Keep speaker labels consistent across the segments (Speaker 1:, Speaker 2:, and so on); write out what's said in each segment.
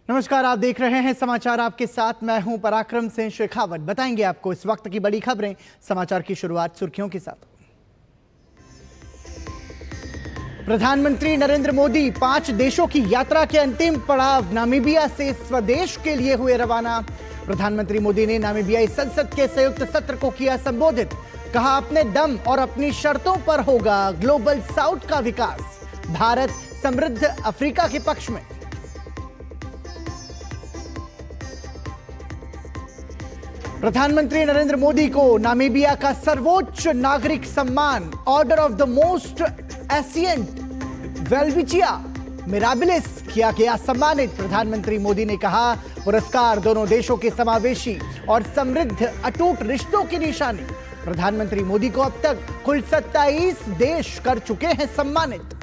Speaker 1: नमस्कार, आप देख रहे हैं समाचार आपके साथ। मैं हूं पराक्रम सिंह शेखावत। बताएंगे आपको इस वक्त की बड़ी खबरें। समाचार की शुरुआत सुर्खियों के साथ। प्रधानमंत्री नरेंद्र मोदी 5 देशों की यात्रा के अंतिम पड़ाव नामीबिया से स्वदेश के लिए हुए रवाना। प्रधानमंत्री मोदी ने नामीबियाई संसद के संयुक्त सत्र को किया संबोधित। कहा, अपने दम और अपनी शर्तों पर होगा ग्लोबल साउथ का विकास। भारत समृद्ध अफ्रीका के पक्ष में। प्रधानमंत्री नरेंद्र मोदी को नामीबिया का सर्वोच्च नागरिक सम्मान order of the most ancient Welwitschia mirabilis किया गया सम्मानित। प्रधानमंत्री मोदी ने कहा, पुरस्कार दोनों देशों के समावेशी और समृद्ध अटूट रिश्तों की निशानी। प्रधानमंत्री मोदी को अब तक कुल 27 देश कर चुके हैं सम्मानित।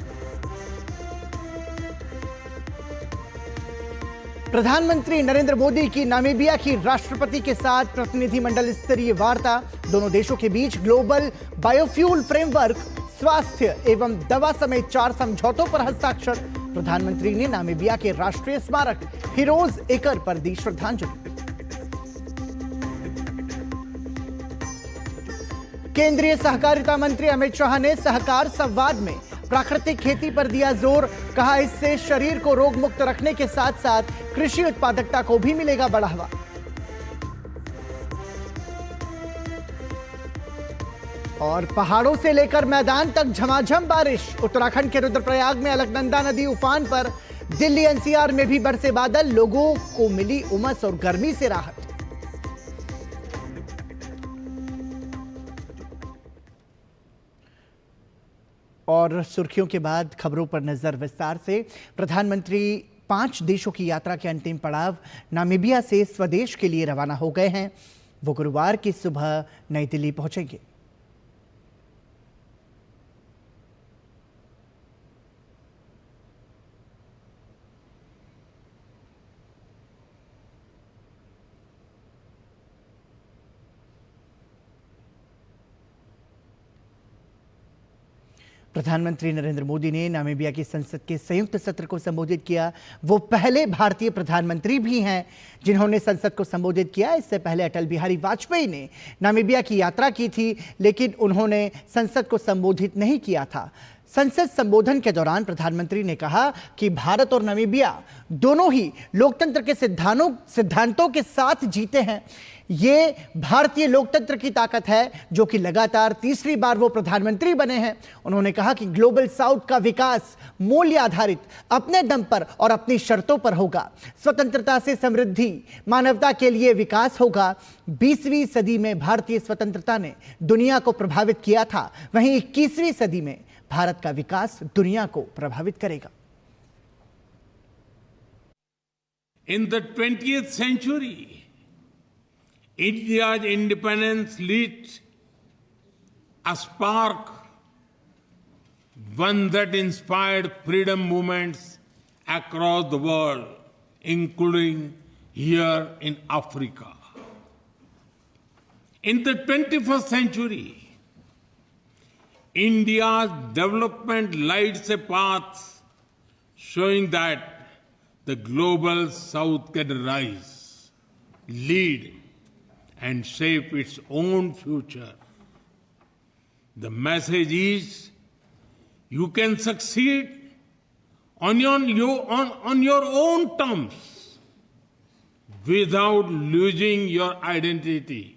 Speaker 1: प्रधानमंत्री नरेंद्र मोदी की नामीबिया की राष्ट्रपति के साथ प्रतिनिधिमंडल स्तरीय वार्ता। दोनों देशों के बीच ग्लोबल बायोफ्यूल फ्रेमवर्क, स्वास्थ्य एवं दवा समेत 4 समझौतों पर हस्ताक्षर। प्रधानमंत्री ने नामीबिया के राष्ट्रीय स्मारक हीरोज एकर पर दी श्रद्धांजलि। केंद्रीय सहकारिता मंत्री अमित शाह ने सहकार संवाद में प्राकृतिक खेती पर दिया जोर। कहा, इससे शरीर को रोग मुक्त रखने के साथ साथ कृषि उत्पादकता को भी मिलेगा बढ़ावा। और पहाड़ों से लेकर मैदान तक झमाझम बारिश। उत्तराखंड के रुद्रप्रयाग में अलकनंदा नदी उफान पर। दिल्ली एनसीआर में भी बरसे बादल। लोगों को मिली उमस और गर्मी से राहत। और सुर्खियों के बाद खबरों पर नजर विस्तार से। प्रधानमंत्री 5 देशों की यात्रा के अंतिम पड़ाव नामीबिया से स्वदेश के लिए रवाना हो गए हैं। वो गुरुवार की सुबह नई दिल्ली पहुंचेंगे। प्रधानमंत्री नरेंद्र मोदी ने नामीबिया की संसद के संयुक्त सत्र को संबोधित किया। वो पहले भारतीय प्रधानमंत्री भी हैं जिन्होंने संसद को संबोधित किया। इससे पहले अटल बिहारी वाजपेयी ने नामीबिया की यात्रा की थी, लेकिन उन्होंने संसद को संबोधित नहीं किया था। संसद संबोधन के दौरान प्रधानमंत्री ने कहा कि भारत और नामीबिया दोनों ही लोकतंत्र के सिद्धांतों के साथ जीते हैं। ये भारतीय लोकतंत्र की ताकत है जो कि लगातार तीसरी बार वो प्रधानमंत्री बने हैं। उन्होंने कहा कि ग्लोबल साउथ का विकास मूल्य आधारित, अपने दम पर और अपनी शर्तों पर होगा। स्वतंत्रता से समृद्धि, मानवता के लिए विकास होगा। 20वीं सदी में भारतीय स्वतंत्रता ने दुनिया को प्रभावित किया था, वहीं 21वीं सदी में भारत का विकास दुनिया को प्रभावित करेगा।
Speaker 2: In the 20th century, India's independence lit a spark, one that inspired freedom movements across the world, including here in Africa. In the 21st century, India's development lights a path showing that the global South can rise, lead, and shape its own future. The message is, you can succeed on your own terms without losing your identity.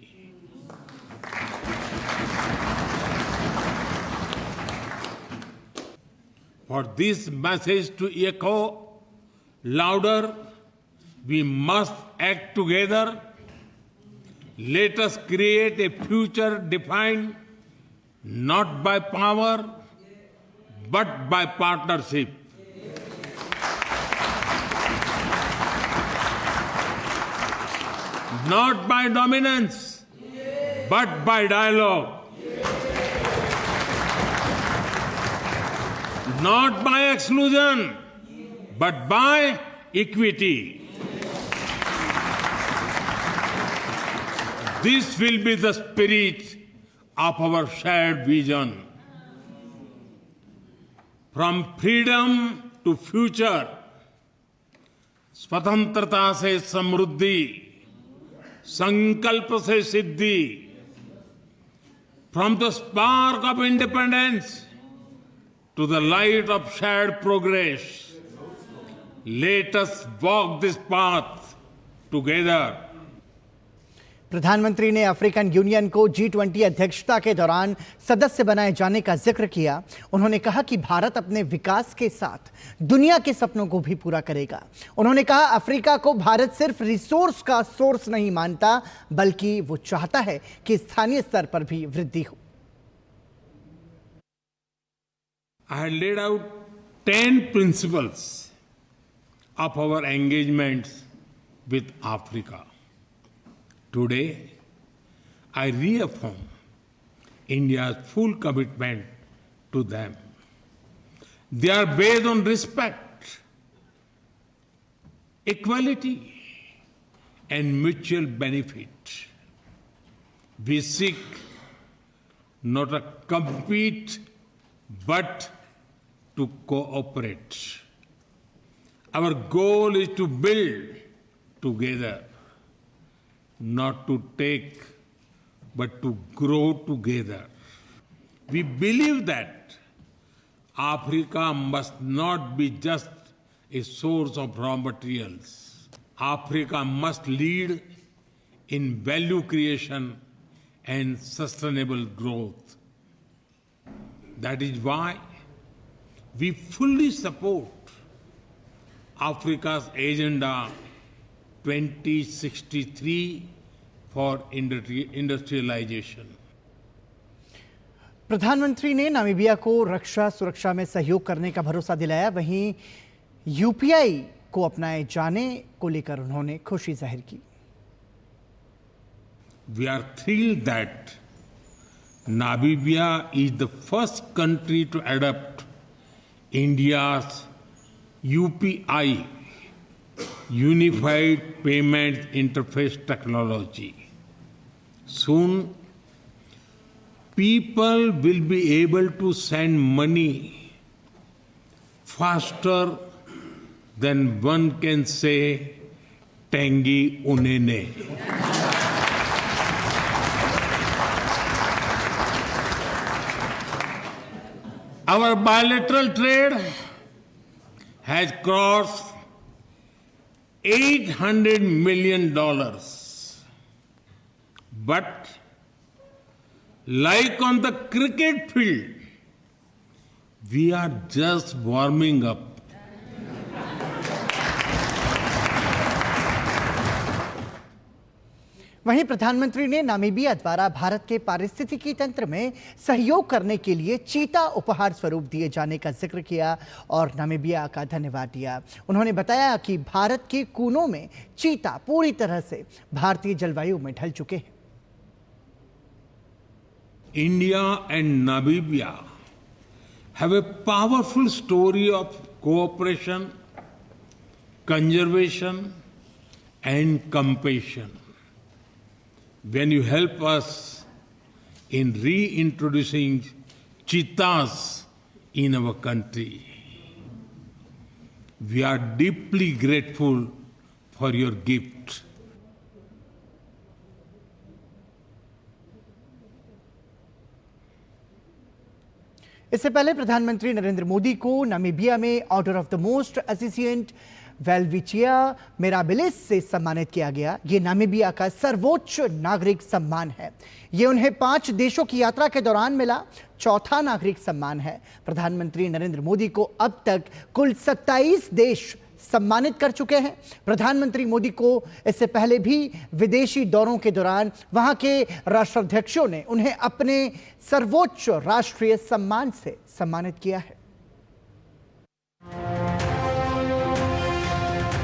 Speaker 2: For this message to echo louder, we must act together. Let us create a future defined not by power, but by partnership. Not by dominance, but by dialogue. Not by exclusion, but by equity. This will be the spirit of our shared vision. From freedom to future, स्वतंत्रता से समृद्धि, संकल्प से सिद्धि, from the spark of independence to the light of shared progress, let us walk this path together.
Speaker 1: प्रधानमंत्री ने African union को G20 अध्यक्षता के दौरान सदस्य बनाए जाने का जिक्र किया। उन्होंने कहा कि भारत अपने विकास के साथ दुनिया के सपनों को भी पूरा करेगा। उन्होंने कहा अफ्रीका को भारत सिर्फ रिसोर्स का सोर्स नहीं मानता, बल्कि वो चाहता है कि स्थानीय स्तर पर भी वृद्धि हो।
Speaker 2: I had laid out 10 principles of our engagements with Africa. Today, I reaffirm India's full commitment to them. They are based on respect, equality, and mutual benefit. We seek not to compete, but to cooperate. Our goal is to build together, not to take, but to grow together. We believe that Africa must not be just a source of raw materials. Africa must lead in value creation and sustainable growth. That is why we fully support Africa's Agenda 2063 for industrialization.
Speaker 1: प्रधानमंत्री ने Namibia को रक्षा सुरक्षा में सहयोग करने का भरोसा दिलाया। वहीं यूपीआई को अपनाए जाने को लेकर उन्होंने खुशी जाहिर की।
Speaker 2: We are thrilled that Namibia is the first country to adopt India's UPI, Unified Payment Interface technology. Soon, people will be able to send money faster than one can say Tangi Unene. Our bilateral trade has crossed $800 million. But like on the cricket field, we are just warming up.
Speaker 1: वहीं प्रधानमंत्री ने Namibia द्वारा भारत के पारिस्थितिकी तंत्र में सहयोग करने के लिए चीता उपहार स्वरूप दिए जाने का जिक्र किया और नामीबिया का धन्यवाद दिया। उन्होंने बताया कि भारत के कोनों में चीता पूरी तरह से भारतीय जलवायु में ढल चुके हैं।
Speaker 2: India and Namibia have a powerful story of cooperation, conservation, and compassion. When you help us in reintroducing cheetahs in our country, we are deeply grateful for your gift.
Speaker 1: इससे पहले प्रधानमंत्री नरेंद्र मोदी को नामीबिया में order of the most ancient Welwitschia mirabilis से सम्मानित किया गया। ये नामीबिया का सर्वोच्च नागरिक सम्मान है। ये उन्हें 5 देशों की यात्रा के दौरान मिला चौथा नागरिक सम्मान है। प्रधानमंत्री नरेंद्र मोदी को अब तक कुल 27 देश सम्मानित कर चुके हैं। प्रधानमंत्री मोदी को इससे पहले भी विदेशी दौरों के दौरान वहां के राष्ट्राध्यक्षों ने उन्हें अपने सर्वोच्च राष्ट्रीय सम्मान से सम्मानित किया है।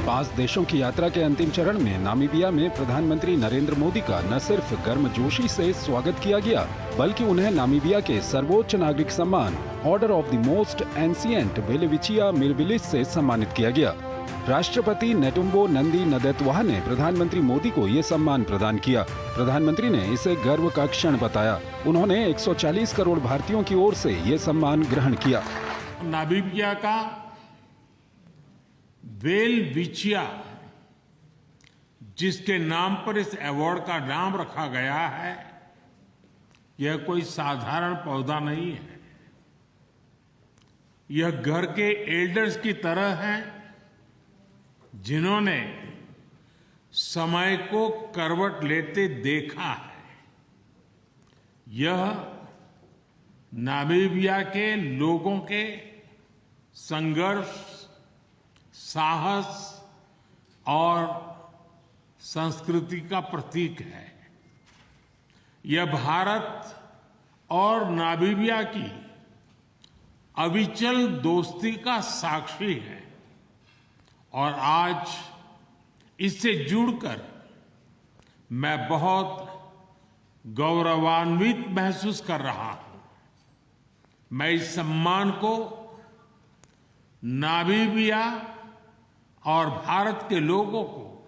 Speaker 3: 5 देशों की यात्रा के अंतिम चरण में नामीबिया में प्रधानमंत्री नरेंद्र मोदी का न सिर्फ गर्मजोशी से स्वागत किया गया, बल्कि उन्हें नामीबिया के सर्वोच्च नागरिक सम्मान order of the most ancient Welwitschia mirabilis से सम्मानित किया गया। राष्ट्रपति नेटुम्बो नंदी नदैत्वा ने प्रधानमंत्री मोदी को ये सम्मान प्रदान किया। प्रधानमंत्री ने इसे गर्व का क्षण बताया। उन्होंने 140 करोड़ भारतीयों की ओर से ये सम्मान ग्रहण किया।
Speaker 2: नामीबिया का वेलविचिया, जिसके नाम पर इस अवार्ड का नाम रखा गया है, यह कोई साधारण पौधा नहीं है। यह घर के एल्डर्स की तरह है, जिन्होंने समय को करवट लेते देखा है। यह नामीबिया के लोगों के संघर्ष, साहस और संस्कृति का प्रतीक है। यह भारत और नामीबिया की अविचल दोस्ती का साक्षी है और आज इससे जुड़कर मैं बहुत गौरवान्वित महसूस कर रहा हूं। मैं इस सम्मान को नामीबिया और भारत के लोगों को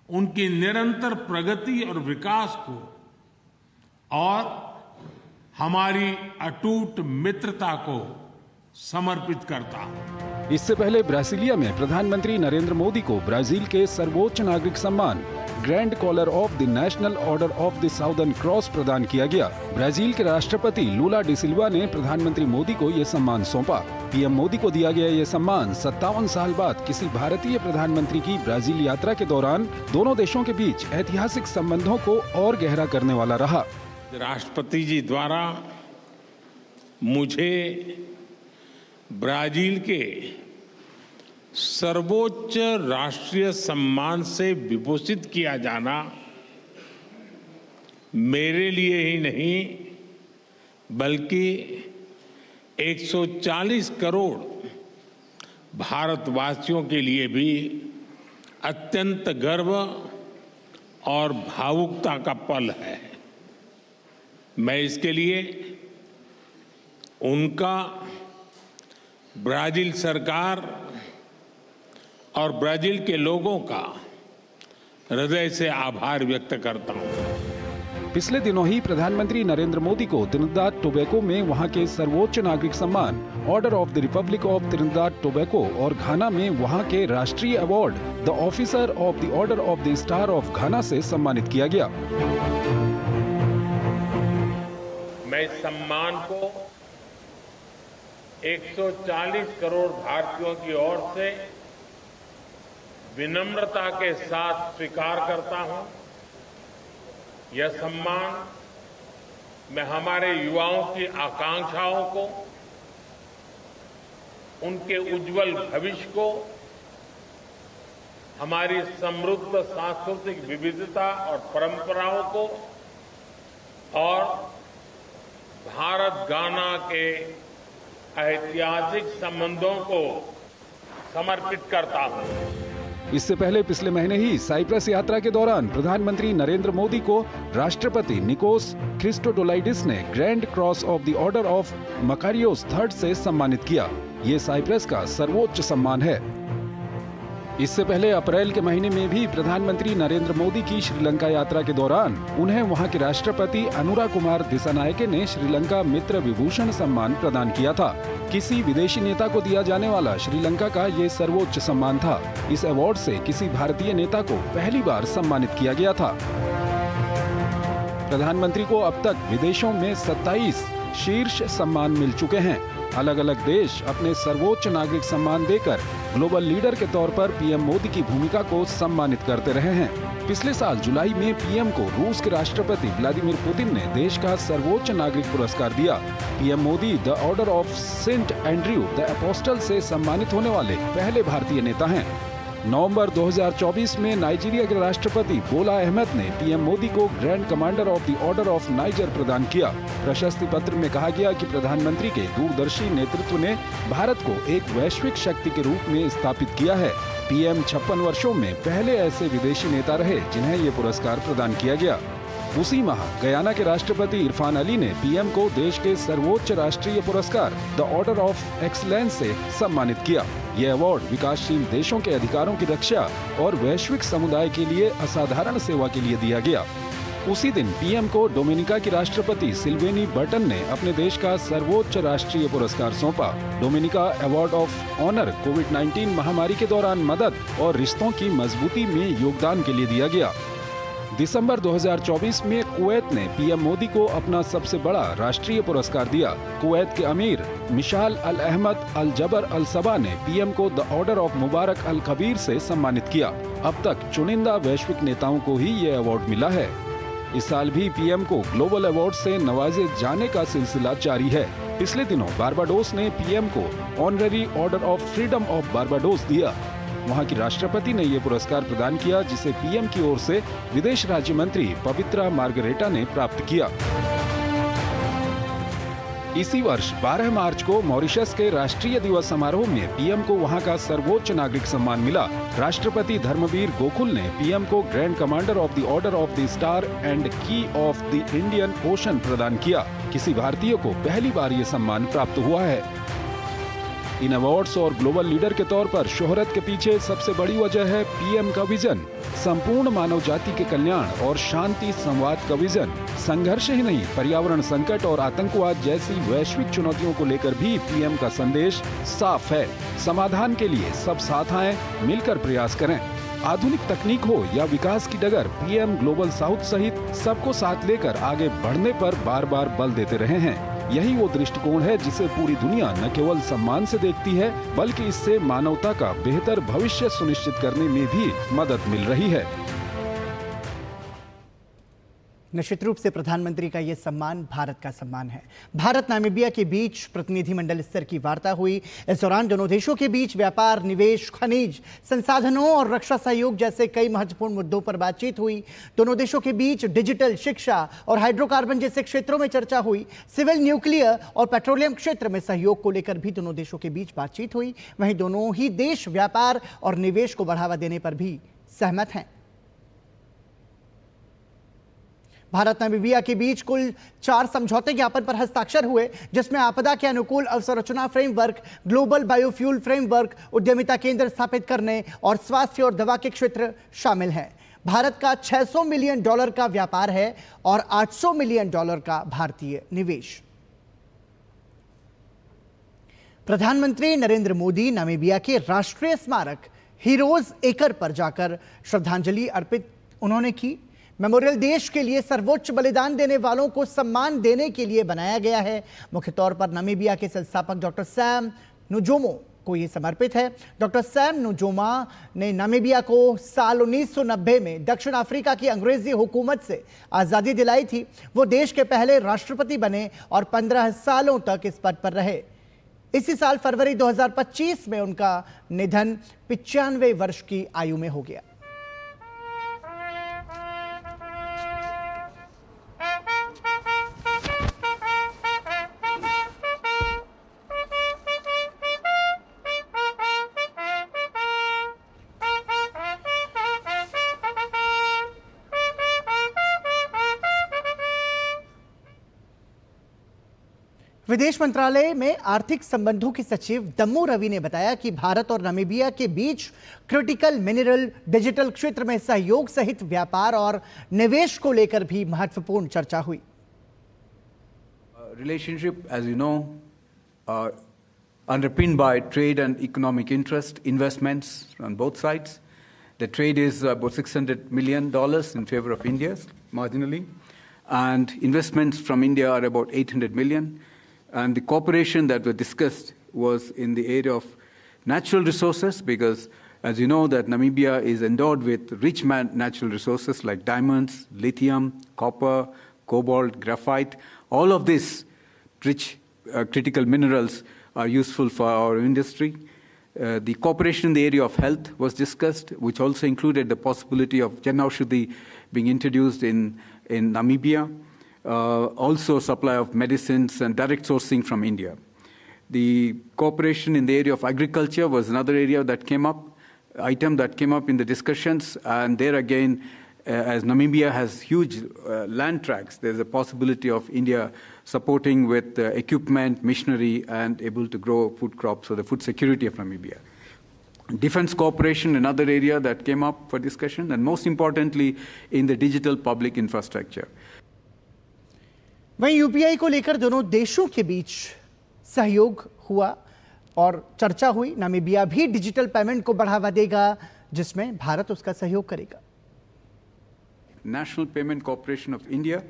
Speaker 2: उनकी निरंतर प्रगति और विकास को और हमारी अटूट मित्रता को समर्पित करता हूं।
Speaker 3: इससे पहले ब्रासीलिया में प्रधानमंत्री नरेंद्र मोदी को ब्राजील के सर्वोच्च नागरिक सम्मान grand collar of the national order of the southern cross प्रदान किया गया। ब्राजील के राष्ट्रपति लूला डी सिल्वा ने प्रधानमंत्री मोदी को ये सम्मान सौंपा। पीएम मोदी को दिया गया ये सम्मान 57 साल बाद किसी भारतीय प्रधानमंत्री की ब्राजील यात्रा के दौरान दोनों देशों के बीच ऐतिहासिक संबंधों को और गहरा करने वाला रहा।
Speaker 2: राष्ट्रपति जी द्वारा मुझे ब्राजील के सर्वोच्च राष्ट्रीय सम्मान से विभूषित किया जाना मेरे लिए ही नहीं बल्कि 140 करोड़ भारतवासियों के लिए भी अत्यंत गर्व और भावुकता का पल है। मैं इसके लिए उनका, ब्राजील सरकार और ब्राजील के लोगों का हृदय से आभार व्यक्त करता हूं।
Speaker 3: पिछले दिनों ही प्रधानमंत्री नरेंद्र मोदी को त्रिनिदाद टोबैगो में वहां के सर्वोच्च नागरिक सम्मान order of the Republic of Trinidad Tobago और घाना में वहां के राष्ट्रीय award the officer of the order of the star of घाना से सम्मानित किया गया।
Speaker 2: मैं इस सम्मान को 140 करोड़ भारतीयों की ओर से विनम्रता के साथ स्वीकार करता हूं। यह सम्मान मैं हमारे युवाओं की आकांक्षाओं को, उनके उज्जवल भविष्य को, हमारी समृद्ध सांस्कृतिक विविधता और परंपराओं को और भारत गाना के ऐतिहासिक संबंधों को समर्पित करता हूं।
Speaker 3: इससे पहले पिछले महीने ही साइप्रस यात्रा के दौरान प्रधानमंत्री नरेंद्र मोदी को राष्ट्रपति निकोस क्रिस्टोडोलाइडिस ने grand cross of the order of Makarios III से सम्मानित किया। ये साइप्रस का सर्वोच्च सम्मान है। इससे पहले अप्रैल के महीने में भी प्रधानमंत्री नरेंद्र मोदी की श्रीलंका यात्रा के दौरान उन्हें वहां के राष्ट्रपति अनुरा कुमार दिसानायके ने श्रीलंका मित्र विभूषण सम्मान प्रदान किया था। किसी विदेशी नेता को दिया जाने वाला श्रीलंका का ये सर्वोच्च सम्मान था। इस अवार्ड से किसी भारतीय नेता को पहली बार सम्मानित किया गया था। प्रधानमंत्री को अब तक विदेशों में 27 शीर्ष सम्मान मिल चुके हैं। अलग अलग देश अपने सर्वोच्च नागरिक सम्मान देकर ग्लोबल लीडर के तौर पर पीएम मोदी की भूमिका को सम्मानित करते रहे हैं। पिछले साल जुलाई में पीएम को रूस के राष्ट्रपति व्लादिमीर पुतिन ने देश का सर्वोच्च नागरिक पुरस्कार दिया। PM Modi the order of Saint Andrew the apostle से सम्मानित होने वाले पहले भारतीय नेता हैं। नवंबर 2024 में नाइजीरिया के राष्ट्रपति बोला अहमद ने पीएम मोदी को grand commander of the order of niger प्रदान किया। प्रशस्ति पत्र में कहा गया कि प्रधानमंत्री के दूरदर्शी नेतृत्व ने भारत को एक वैश्विक शक्ति के रूप में स्थापित किया है। पीएम 56 वर्षों में पहले ऐसे विदेशी नेता रहे जिन्हें ये पुरस्कार प्रदान किया गया। उसी माह गयाना के राष्ट्रपति इरफान अली ने पीएम को देश के सर्वोच्च राष्ट्रीय पुरस्कार द ऑर्डर ऑफ एक्सीलेंस से सम्मानित किया। यह अवार्ड विकासशील देशों के अधिकारों की रक्षा और वैश्विक समुदाय के लिए असाधारण सेवा के लिए दिया गया। उसी दिन पीएम को डोमिनिका की राष्ट्रपति सिल्वेनी बर्टन ने अपने देश का सर्वोच्च राष्ट्रीय पुरस्कार सौंपा। डोमिनिका अवार्ड ऑफ ऑनर कोविड-19 महामारी के दौरान मदद और रिश्तों की मजबूती में योगदान के लिए दिया गया। दिसंबर 2024 में कुवैत ने पीएम मोदी को अपना सबसे बड़ा राष्ट्रीय पुरस्कार दिया। कुवैत के अमीर मिशाल अल अहमद अल जबर अल सबा ने पीएम को द ऑर्डर ऑफ मुबारक अल कबीर से सम्मानित किया। अब तक चुनिंदा वैश्विक नेताओं को ही ये अवार्ड मिला है। इस साल भी पीएम को ग्लोबल अवार्ड से नवाजे जाने का सिलसिला जारी है। पिछले दिनों बारबाडोस ने पीएम को honorary order of freedom of Barbados दिया। वहां की राष्ट्रपति ने ये पुरस्कार प्रदान किया, जिसे पीएम की ओर से विदेश राज्य मंत्री पवित्रा मार्गरेटा ने प्राप्त किया। इसी वर्ष 12 मार्च को मॉरिशस के राष्ट्रीय दिवस समारोह में पीएम को वहां का सर्वोच्च नागरिक सम्मान मिला। राष्ट्रपति धर्मवीर गोकुल ने पीएम को grand commander of the order of the star and की ऑफ द इंडियन ओशन प्रदान किया। किसी भारतीय को पहली बार ये सम्मान प्राप्त हुआ है। इन अवार्ड्स और ग्लोबल लीडर के तौर पर शोहरत के पीछे सबसे बड़ी वजह है पीएम का विजन, संपूर्ण मानव जाति के कल्याण और शांति संवाद का विजन। संघर्ष ही नहीं, पर्यावरण संकट और आतंकवाद जैसी वैश्विक चुनौतियों को लेकर भी पीएम का संदेश साफ है। समाधान के लिए सब साथ आएं, मिलकर प्रयास करें। आधुनिक तकनीक हो या विकास की डगर, पीएम ग्लोबल साउथ सहित सबको साथ लेकर आगे बढ़ने पर बार बार बल देते रहे हैं। यही वो दृष्टिकोण है जिसे पूरी दुनिया न केवल सम्मान से देखती है, बल्कि इससे मानवता का बेहतर भविष्य सुनिश्चित करने में भी मदद मिल रही है।
Speaker 1: निश्चित रूप से प्रधानमंत्री का यह सम्मान भारत का सम्मान है। भारत नामीबिया के बीच प्रतिनिधिमंडल स्तर की वार्ता हुई। इस दौरान दोनों देशों के बीच व्यापार, निवेश, खनिज संसाधनों और रक्षा सहयोग जैसे कई महत्वपूर्ण मुद्दों पर बातचीत हुई। दोनों देशों के बीच डिजिटल, शिक्षा और हाइड्रोकार्बन जैसे क्षेत्रों में चर्चा हुई। सिविल, न्यूक्लियर और पेट्रोलियम क्षेत्र में सहयोग को लेकर भी दोनों देशों के बीच बातचीत हुई। वहीं दोनों ही देश व्यापार और निवेश को बढ़ावा देने पर भी सहमत हैं। भारत नामीबिया के बीच कुल 4 समझौते ज्ञापन पर हस्ताक्षर हुए, जिसमें आपदा के अनुकूल अवसंरचना फ्रेमवर्क, ग्लोबल बायोफ्यूल फ्रेमवर्क, उद्यमिता केंद्र स्थापित करने और स्वास्थ्य और दवा के क्षेत्र शामिल हैं। भारत का $600 मिलियन का व्यापार है और $800 मिलियन का भारतीय निवेश। प्रधानमंत्री नरेंद्र मोदी नामीबिया के राष्ट्रीय स्मारक हीरोज एक्र पर जाकर श्रद्धांजलि अर्पित उन्होंने की। मेमोरियल देश के लिए सर्वोच्च बलिदान देने वालों को सम्मान देने के लिए बनाया गया है। मुख्य तौर पर नामीबिया के संस्थापक डॉक्टर सैम नुजोमा को यह समर्पित है। डॉक्टर सैम नुजोमा ने नामीबिया को साल 1990 में दक्षिण अफ्रीका की अंग्रेजी हुकूमत से आज़ादी दिलाई थी। वो देश के पहले राष्ट्रपति बने और 15 सालों तक इस पद पर रहे। इसी साल फरवरी 2025 में उनका निधन 95 वर्ष की आयु में हो गया। विदेश मंत्रालय में आर्थिक संबंधों के सचिव दम्मू रवि ने बताया कि भारत और नामीबिया के बीच क्रिटिकल मिनरल, डिजिटल क्षेत्र में सहयोग सहित व्यापार और निवेश को लेकर भी महत्वपूर्ण चर्चा हुई।
Speaker 4: Relationship, as you know, underpinned by trade and economic interest, investments on both sides. The trade is about $600 million in favor of India, marginally, and investments from India are about $800 million. And the cooperation that was discussed was in the area of natural resources, because as you know that Namibia is endowed with rich natural resources like diamonds, lithium, copper, cobalt, graphite. All of these rich critical minerals are useful for our industry. The cooperation in the area of health was discussed, which also included the possibility of Jan Aushadhi being introduced in Namibia. Also supply of medicines and direct sourcing from India. The cooperation in the area of agriculture was another area that came up, item that came up in the discussions, and there again as Namibia has huge land tracts, there's a possibility of India supporting with equipment, machinery, and able to grow food crops for the food security of Namibia. Defense cooperation, another area that came up for discussion, and most importantly, in the digital public infrastructure.
Speaker 1: वहीं UPI को लेकर दोनों देशों के बीच सहयोग हुआ और चर्चा हुई। नामीबिया भी डिजिटल पेमेंट को बढ़ावा देगा, जिसमें भारत उसका सहयोग करेगा।
Speaker 4: National Payment Corporation of India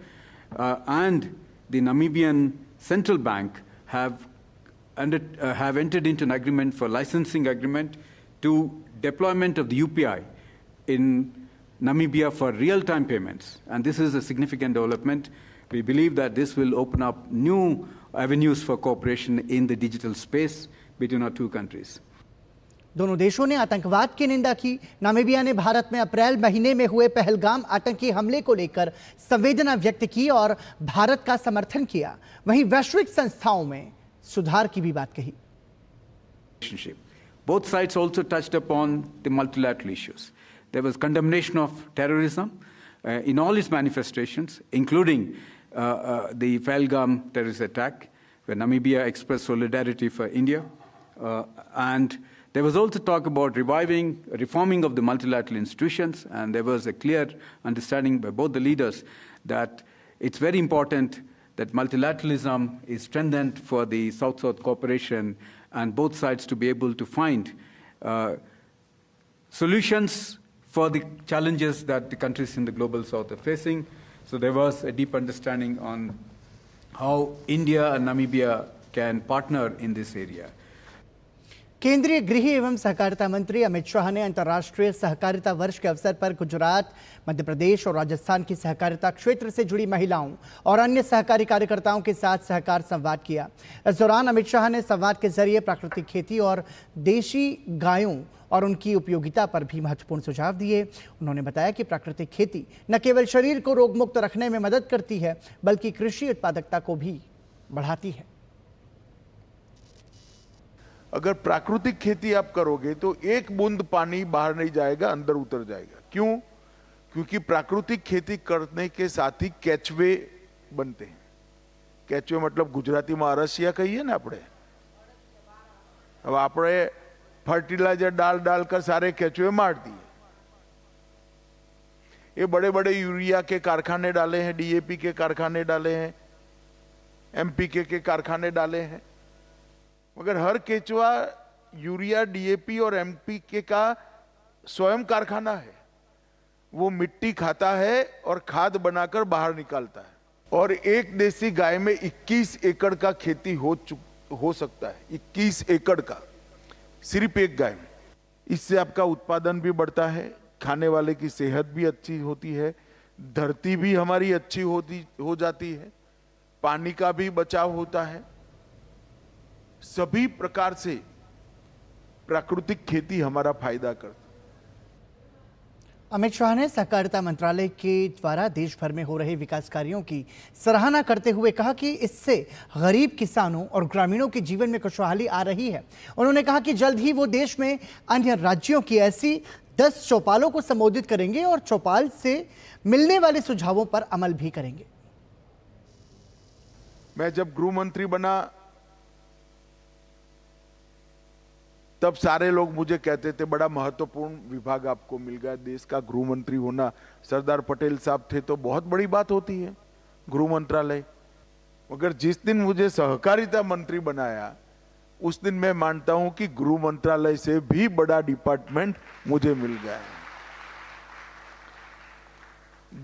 Speaker 4: and the Namibian Central Bank have entered into an agreement for licensing agreement to deployment of the UPI in Namibia for real-time payments. And this is a significant development. We believe that this will open up new avenues for cooperation in the digital space between our two countries.
Speaker 1: दोनों देशों ने आतंकवाद की निंदा की। Namibia ने भारत में अप्रैल महीने में हुए पहलगाम आतंकी हमले को लेकर संवेदना व्यक्त की और भारत का समर्थन किया। वहीं वैश्विक संस्थाओं में सुधार की भी बात कही।
Speaker 4: Both sides also touched upon the multilateral issues. There was condemnation of terrorism in all its manifestations, including the Pahalgam terrorist attack, where Namibia expressed solidarity for India. And there was also talk about reforming of the multilateral institutions, and there was a clear understanding by both the leaders that it's very important that multilateralism is strengthened for the South-South cooperation and both sides to be able to find solutions for the challenges that the countries in the global South are facing. So there was a deep understanding on how India and Namibia can partner in this area.
Speaker 1: केंद्रीय गृह एवं सहकारिता मंत्री अमित शाह ने अंतर्राष्ट्रीय सहकारिता वर्ष के अवसर पर गुजरात, मध्य प्रदेश और राजस्थान की सहकारिता क्षेत्र से जुड़ी महिलाओं और अन्य सहकारी कार्यकर्ताओं के साथ सहकार संवाद किया। इस दौरान अमित शाह ने संवाद के जरिए प्राकृतिक खेती और देशी गायों और उनकी उपयोगिता पर भी महत्वपूर्ण सुझाव दिए। उन्होंने बताया कि प्राकृतिक खेती न केवल शरीर को रोगमुक्त रखने में मदद करती है, बल्कि कृषि उत्पादकता को भी बढ़ाती है।
Speaker 5: अगर प्राकृतिक खेती आप करोगे तो एक बूंद पानी बाहर नहीं जाएगा, अंदर उतर जाएगा। क्यों? क्योंकि प्राकृतिक खेती करने के साथ ही केचवे बनते हैं। केचवे मतलब गुजराती में अरसिया कहिए ना આપણે। अब આપણે फर्टिलाइजर डाल कर सारे केचवे मार दिए। ये बड़े बड़े यूरिया के कारखाने डाले हैं, डीएपी के कारखाने डाले हैं, एमपीके के कारखाने डाले हैं, मगर हर केचुआ यूरिया, डीएपी और एमपीके का स्वयं कारखाना है। वो मिट्टी खाता है और खाद बनाकर बाहर निकालता है। और एक देसी गाय में 21 एकड़ का खेती हो सकता है। 21 एकड़ का सिर्फ एक गाय में। इससे आपका उत्पादन भी बढ़ता है, खाने वाले की सेहत भी अच्छी होती है, धरती भी हमारी अच्छी हो जाती है, पानी का भी बचाव होता है। सभी प्रकार से प्राकृतिक खेती हमारा फायदा करती।
Speaker 1: अमित शाह ने सहकारिता मंत्रालय के द्वारा देश भर में हो रहे विकास कार्यों की सराहना करते हुए कहा कि इससे गरीब किसानों और ग्रामीणों के जीवन में खुशहाली आ रही है। उन्होंने कहा कि जल्द ही वो देश में अन्य राज्यों की ऐसी 10 चौपालों को संबोधित करेंगे और चौपाल से मिलने वाले सुझावों पर अमल भी करेंगे।
Speaker 5: मैं जब गृह मंत्री बना तब सारे लोग मुझे कहते थे बड़ा महत्वपूर्ण विभाग आपको मिल गया, देश का गृह मंत्री होना। सरदार पटेल साहब थे तो बहुत बड़ी बात होती है गृह मंत्रालय। मगर जिस दिन मुझे सहकारिता मंत्री बनाया उस दिन मैं मानता हूं कि गृह मंत्रालय से भी बड़ा डिपार्टमेंट मुझे मिल गया है,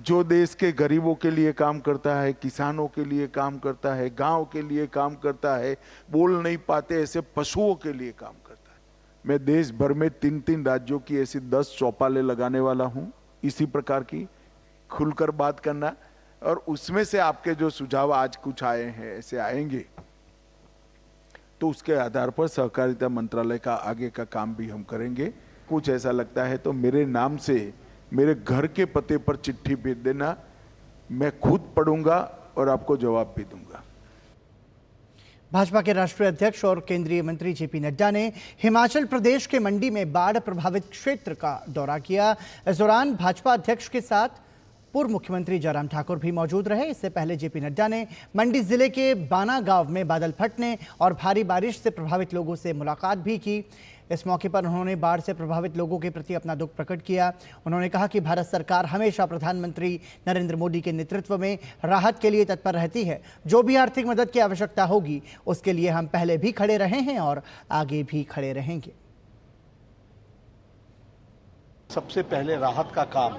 Speaker 5: जो देश के गरीबों के लिए काम करता है, किसानों के लिए काम करता है, गांव के लिए काम करता है, बोल नहीं पाते ऐसे पशुओं के लिए काम करता है। मैं देश भर में 3-3 राज्यों की ऐसी 10 चौपालें लगाने वाला हूं, इसी प्रकार की खुलकर बात करना। और उसमें से आपके जो सुझाव आज कुछ आए हैं, ऐसे आएंगे, तो उसके आधार पर सहकारिता मंत्रालय का आगे का काम भी हम करेंगे। कुछ ऐसा लगता है तो मेरे नाम से मेरे घर के पते पर चिट्ठी भेज देना, मैं खुद पढ़ूंगा और आपको जवाब भी दूंगा।
Speaker 1: भाजपा के राष्ट्रीय अध्यक्ष और केंद्रीय मंत्री जेपी नड्डा ने हिमाचल प्रदेश के मंडी में बाढ़ प्रभावित क्षेत्र का दौरा किया। इस दौरान भाजपा अध्यक्ष के साथ पूर्व मुख्यमंत्री जयराम ठाकुर भी मौजूद रहे। इससे पहले जेपी नड्डा ने मंडी जिले के बाना गांव में बादल फटने और भारी बारिश से प्रभावित लोगों से मुलाकात भी की। इस मौके पर उन्होंने बाढ़ से प्रभावित लोगों के प्रति अपना दुख प्रकट किया। उन्होंने कहा कि भारत सरकार हमेशा प्रधानमंत्री नरेंद्र मोदी के नेतृत्व में राहत के लिए तत्पर रहती है। जो भी आर्थिक मदद की आवश्यकता होगी उसके लिए हम पहले भी खड़े रहे हैं और आगे भी खड़े रहेंगे।
Speaker 6: सबसे पहले राहत का काम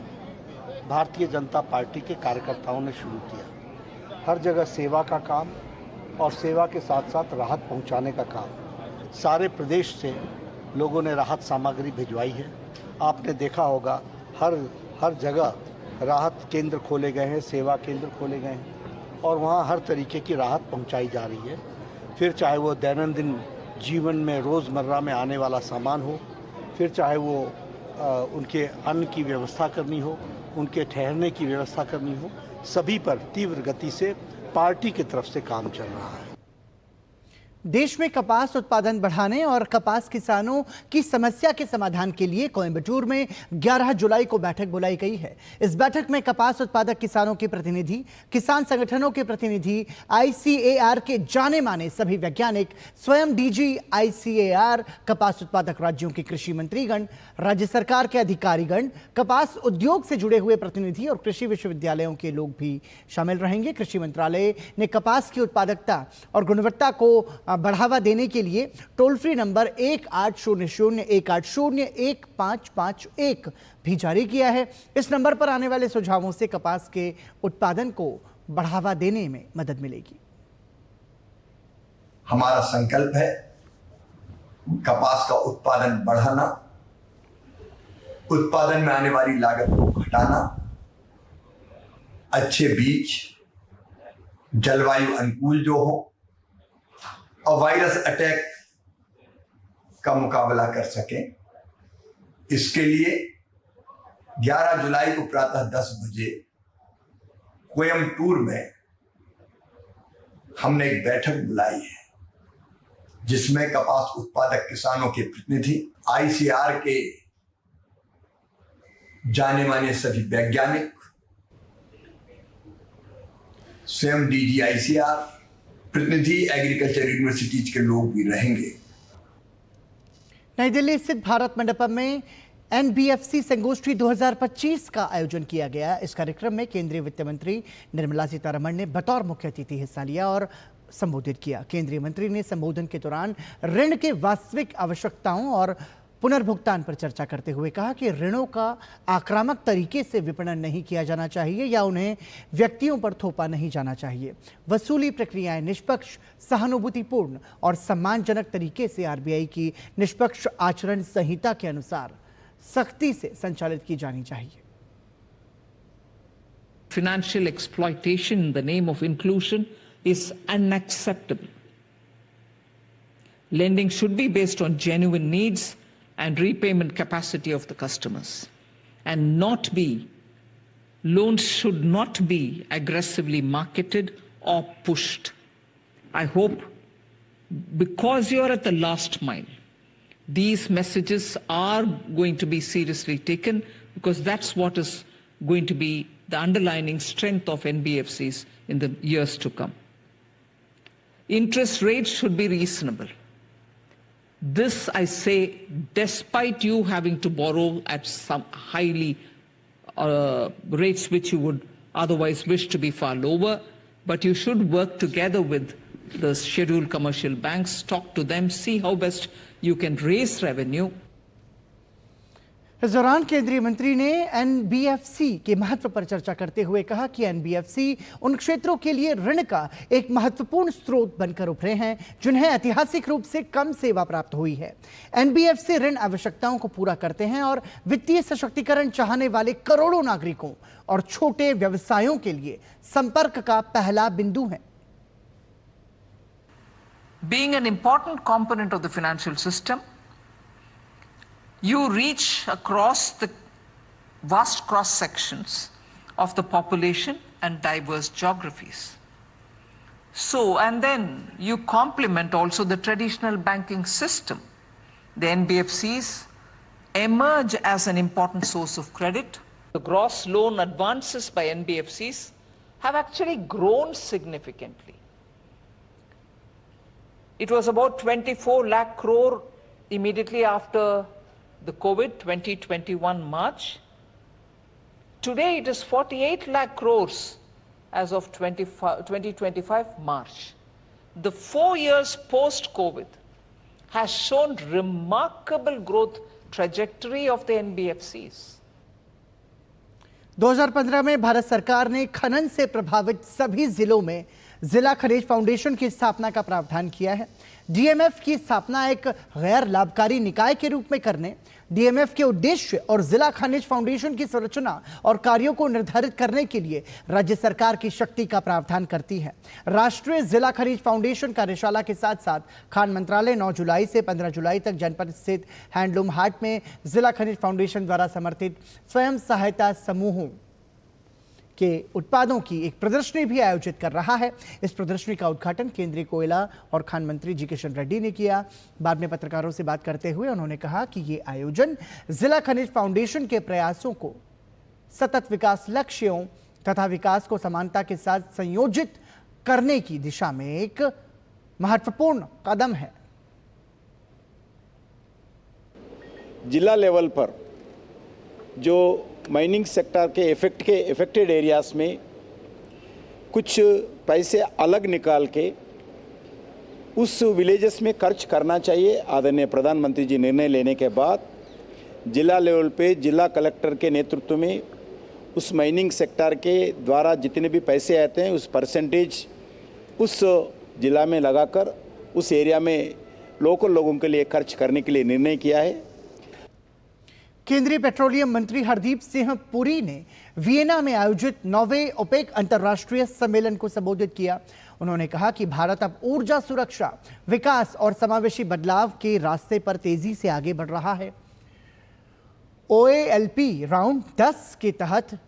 Speaker 6: भारतीय जनता पार्टी के कार्यकर्ताओं ने शुरू किया। हर जगह सेवा का काम और सेवा के साथ साथ राहत पहुंचाने का काम। सारे प्रदेश से लोगों ने राहत सामग्री भिजवाई है। आपने देखा होगा हर जगह राहत केंद्र खोले गए हैं, सेवा केंद्र खोले गए हैं और वहाँ हर तरीके की राहत पहुंचाई जा रही है। फिर चाहे वो दैनंदिन जीवन में रोज़मर्रा में आने वाला सामान हो, फिर चाहे वो उनके अन्न की व्यवस्था करनी हो, उनके ठहरने की व्यवस्था करनी हो, सभी पर तीव्र गति से पार्टी की तरफ से काम चल रहा है।
Speaker 1: देश में कपास उत्पादन बढ़ाने और कपास किसानों की समस्या के समाधान के लिए कोयंबटूर में 11 जुलाई को बैठक बुलाई गई है। इस बैठक में कपास उत्पादक किसानों के प्रतिनिधि, किसान संगठनों के प्रतिनिधि, ICAR के जाने माने सभी वैज्ञानिक, स्वयं DG ICAR, कपास उत्पादक राज्यों के कृषि मंत्रीगण, राज्य सरकार के अधिकारीगण, कपास उद्योग से जुड़े हुए प्रतिनिधि और कृषि विश्वविद्यालयों के लोग भी शामिल रहेंगे। कृषि मंत्रालय ने कपास की उत्पादकता और गुणवत्ता को बढ़ावा देने के लिए टोल फ्री नंबर 1800-180-1551 भी जारी किया है। इस नंबर पर आने वाले सुझावों से कपास के उत्पादन को बढ़ावा देने में मदद मिलेगी।
Speaker 7: हमारा संकल्प है कपास का उत्पादन बढ़ाना, उत्पादन में आने वाली लागत को घटाना, अच्छे बीज, जलवायु अनुकूल जो हो और वायरस अटैक का मुकाबला कर सकें। इसके लिए 11 जुलाई को प्रातः 10 बजे कोयंबटूर में हमने एक बैठक बुलाई है जिसमें कपास उत्पादक किसानों के प्रतिनिधि, ICAR के जाने माने सभी वैज्ञानिक, स्वयं DG ICAR, प्रतिनिधि, एग्रीकल्चर यूनिवर्सिटीज के लोग भी रहेंगे।
Speaker 1: नई दिल्ली स्थित भारत मंडपम में NBFC संगोष्ठी 2025 का आयोजन किया गया। इस कार्यक्रम में केंद्रीय वित्त मंत्री निर्मला सीतारमण ने बतौर मुख्य अतिथि हिस्सा लिया और संबोधित किया। केंद्रीय मंत्री ने संबोधन के दौरान ऋण के वास्तविक आवश्यकताओं और पुनर्भुगतान पर चर्चा करते हुए कहा कि ऋणों का आक्रामक तरीके से विपणन नहीं किया जाना चाहिए या उन्हें व्यक्तियों पर थोपा नहीं जाना चाहिए। वसूली प्रक्रियाएं निष्पक्ष, सहानुभूतिपूर्ण और सम्मानजनक तरीके से RBI की निष्पक्ष आचरण संहिता के अनुसार सख्ती से संचालित की जानी चाहिए।
Speaker 8: Financial exploitation in the name of inclusion is unacceptable. Lending should be based on genuine needs and repayment capacity of the customers, and loans should not be aggressively marketed or pushed. I hope, because you are at the last mile, these messages are going to be seriously taken, because that's what is going to be the underlying strength of NBFCs in the years to come. Interest rates should be reasonable. This I say despite you having to borrow at some highly rates which you would otherwise wish to be far lower, but you should work together with the scheduled commercial banks, talk to them, see how best you can raise revenue.
Speaker 1: इस दौरान केंद्रीय मंत्री ने NBFC के महत्व पर चर्चा करते हुए कहा कि NBFC उन क्षेत्रों के लिए ऋण का एक महत्वपूर्ण स्रोत बनकर उभरे हैं जिन्हें ऐतिहासिक रूप से कम सेवा प्राप्त हुई है। NBFC ऋण आवश्यकताओं को पूरा करते हैं और वित्तीय सशक्तिकरण चाहने वाले करोड़ों नागरिकों और छोटे व्यवसायों के लिए संपर्क का पहला बिंदु है।
Speaker 8: Being an important component of the financial system, you reach across the vast cross sections of the population and diverse geographies. So, and then you complement also the traditional banking system. The NBFCs emerge as an important source of credit. The gross loan advances by NBFCs have actually grown significantly. It was about 24 lakh crore immediately after the COVID 2021 March. Today it is 48 lakh crores as of 2025 March. The 4 years post-COVID has shown remarkable growth trajectory of the NBFCs.
Speaker 1: 2015 में भारत सरकार ने खनन से प्रभावित सभी जिलों में जिला खनिज फाउंडेशन की स्थापना का प्रावधान किया है। डीएमएफ की स्थापना एक गैर लाभकारी निकाय के रूप में करने, डीएमएफ के उद्देश्य और जिला खनिज फाउंडेशन की संरचना और कार्यों को निर्धारित करने के लिए राज्य सरकार की शक्ति का प्रावधान करती है। राष्ट्रीय जिला खनिज फाउंडेशन कार्यशाला के साथ साथ खान मंत्रालय 9 जुलाई से 15 जुलाई तक जनपद स्थित हैंडलूम हाट में जिला खनिज फाउंडेशन द्वारा समर्थित स्वयं सहायता समूहों के उत्पादों की एक प्रदर्शनी भी आयोजित कर रहा है। इस प्रदर्शनी का उद्घाटन केंद्रीय कोयला और खान मंत्री जी किशन रेड्डी ने किया। बाद में पत्रकारों से बात करते हुए उन्होंने कहा कि ये आयोजन जिला खनिज फाउंडेशन के प्रयासों को सतत विकास लक्ष्यों तथा विकास को समानता के साथ संयोजित करने की दिशा में एक महत्वपूर्ण कदम है।
Speaker 9: जिला लेवल पर जो माइनिंग सेक्टर के इफेक्टेड एरियाज में कुछ पैसे अलग निकाल के उस विलेजेस में खर्च करना चाहिए। आदरणीय प्रधानमंत्री जी निर्णय लेने के बाद जिला लेवल पे जिला कलेक्टर के नेतृत्व में उस माइनिंग सेक्टर के द्वारा जितने भी पैसे आते हैं उस परसेंटेज उस जिला में लगाकर उस एरिया में लोकल लोगों के लिए खर्च करने के लिए निर्णय किया है।
Speaker 1: केंद्रीय पेट्रोलियम मंत्री हरदीप सिंह पुरी ने वियना में आयोजित 9वें ओपेक अंतर्राष्ट्रीय सम्मेलन को संबोधित किया। उन्होंने कहा कि भारत अब ऊर्जा सुरक्षा, विकास और समावेशी बदलाव के रास्ते पर तेजी से आगे बढ़ रहा है। OALP राउंड 10 के तहत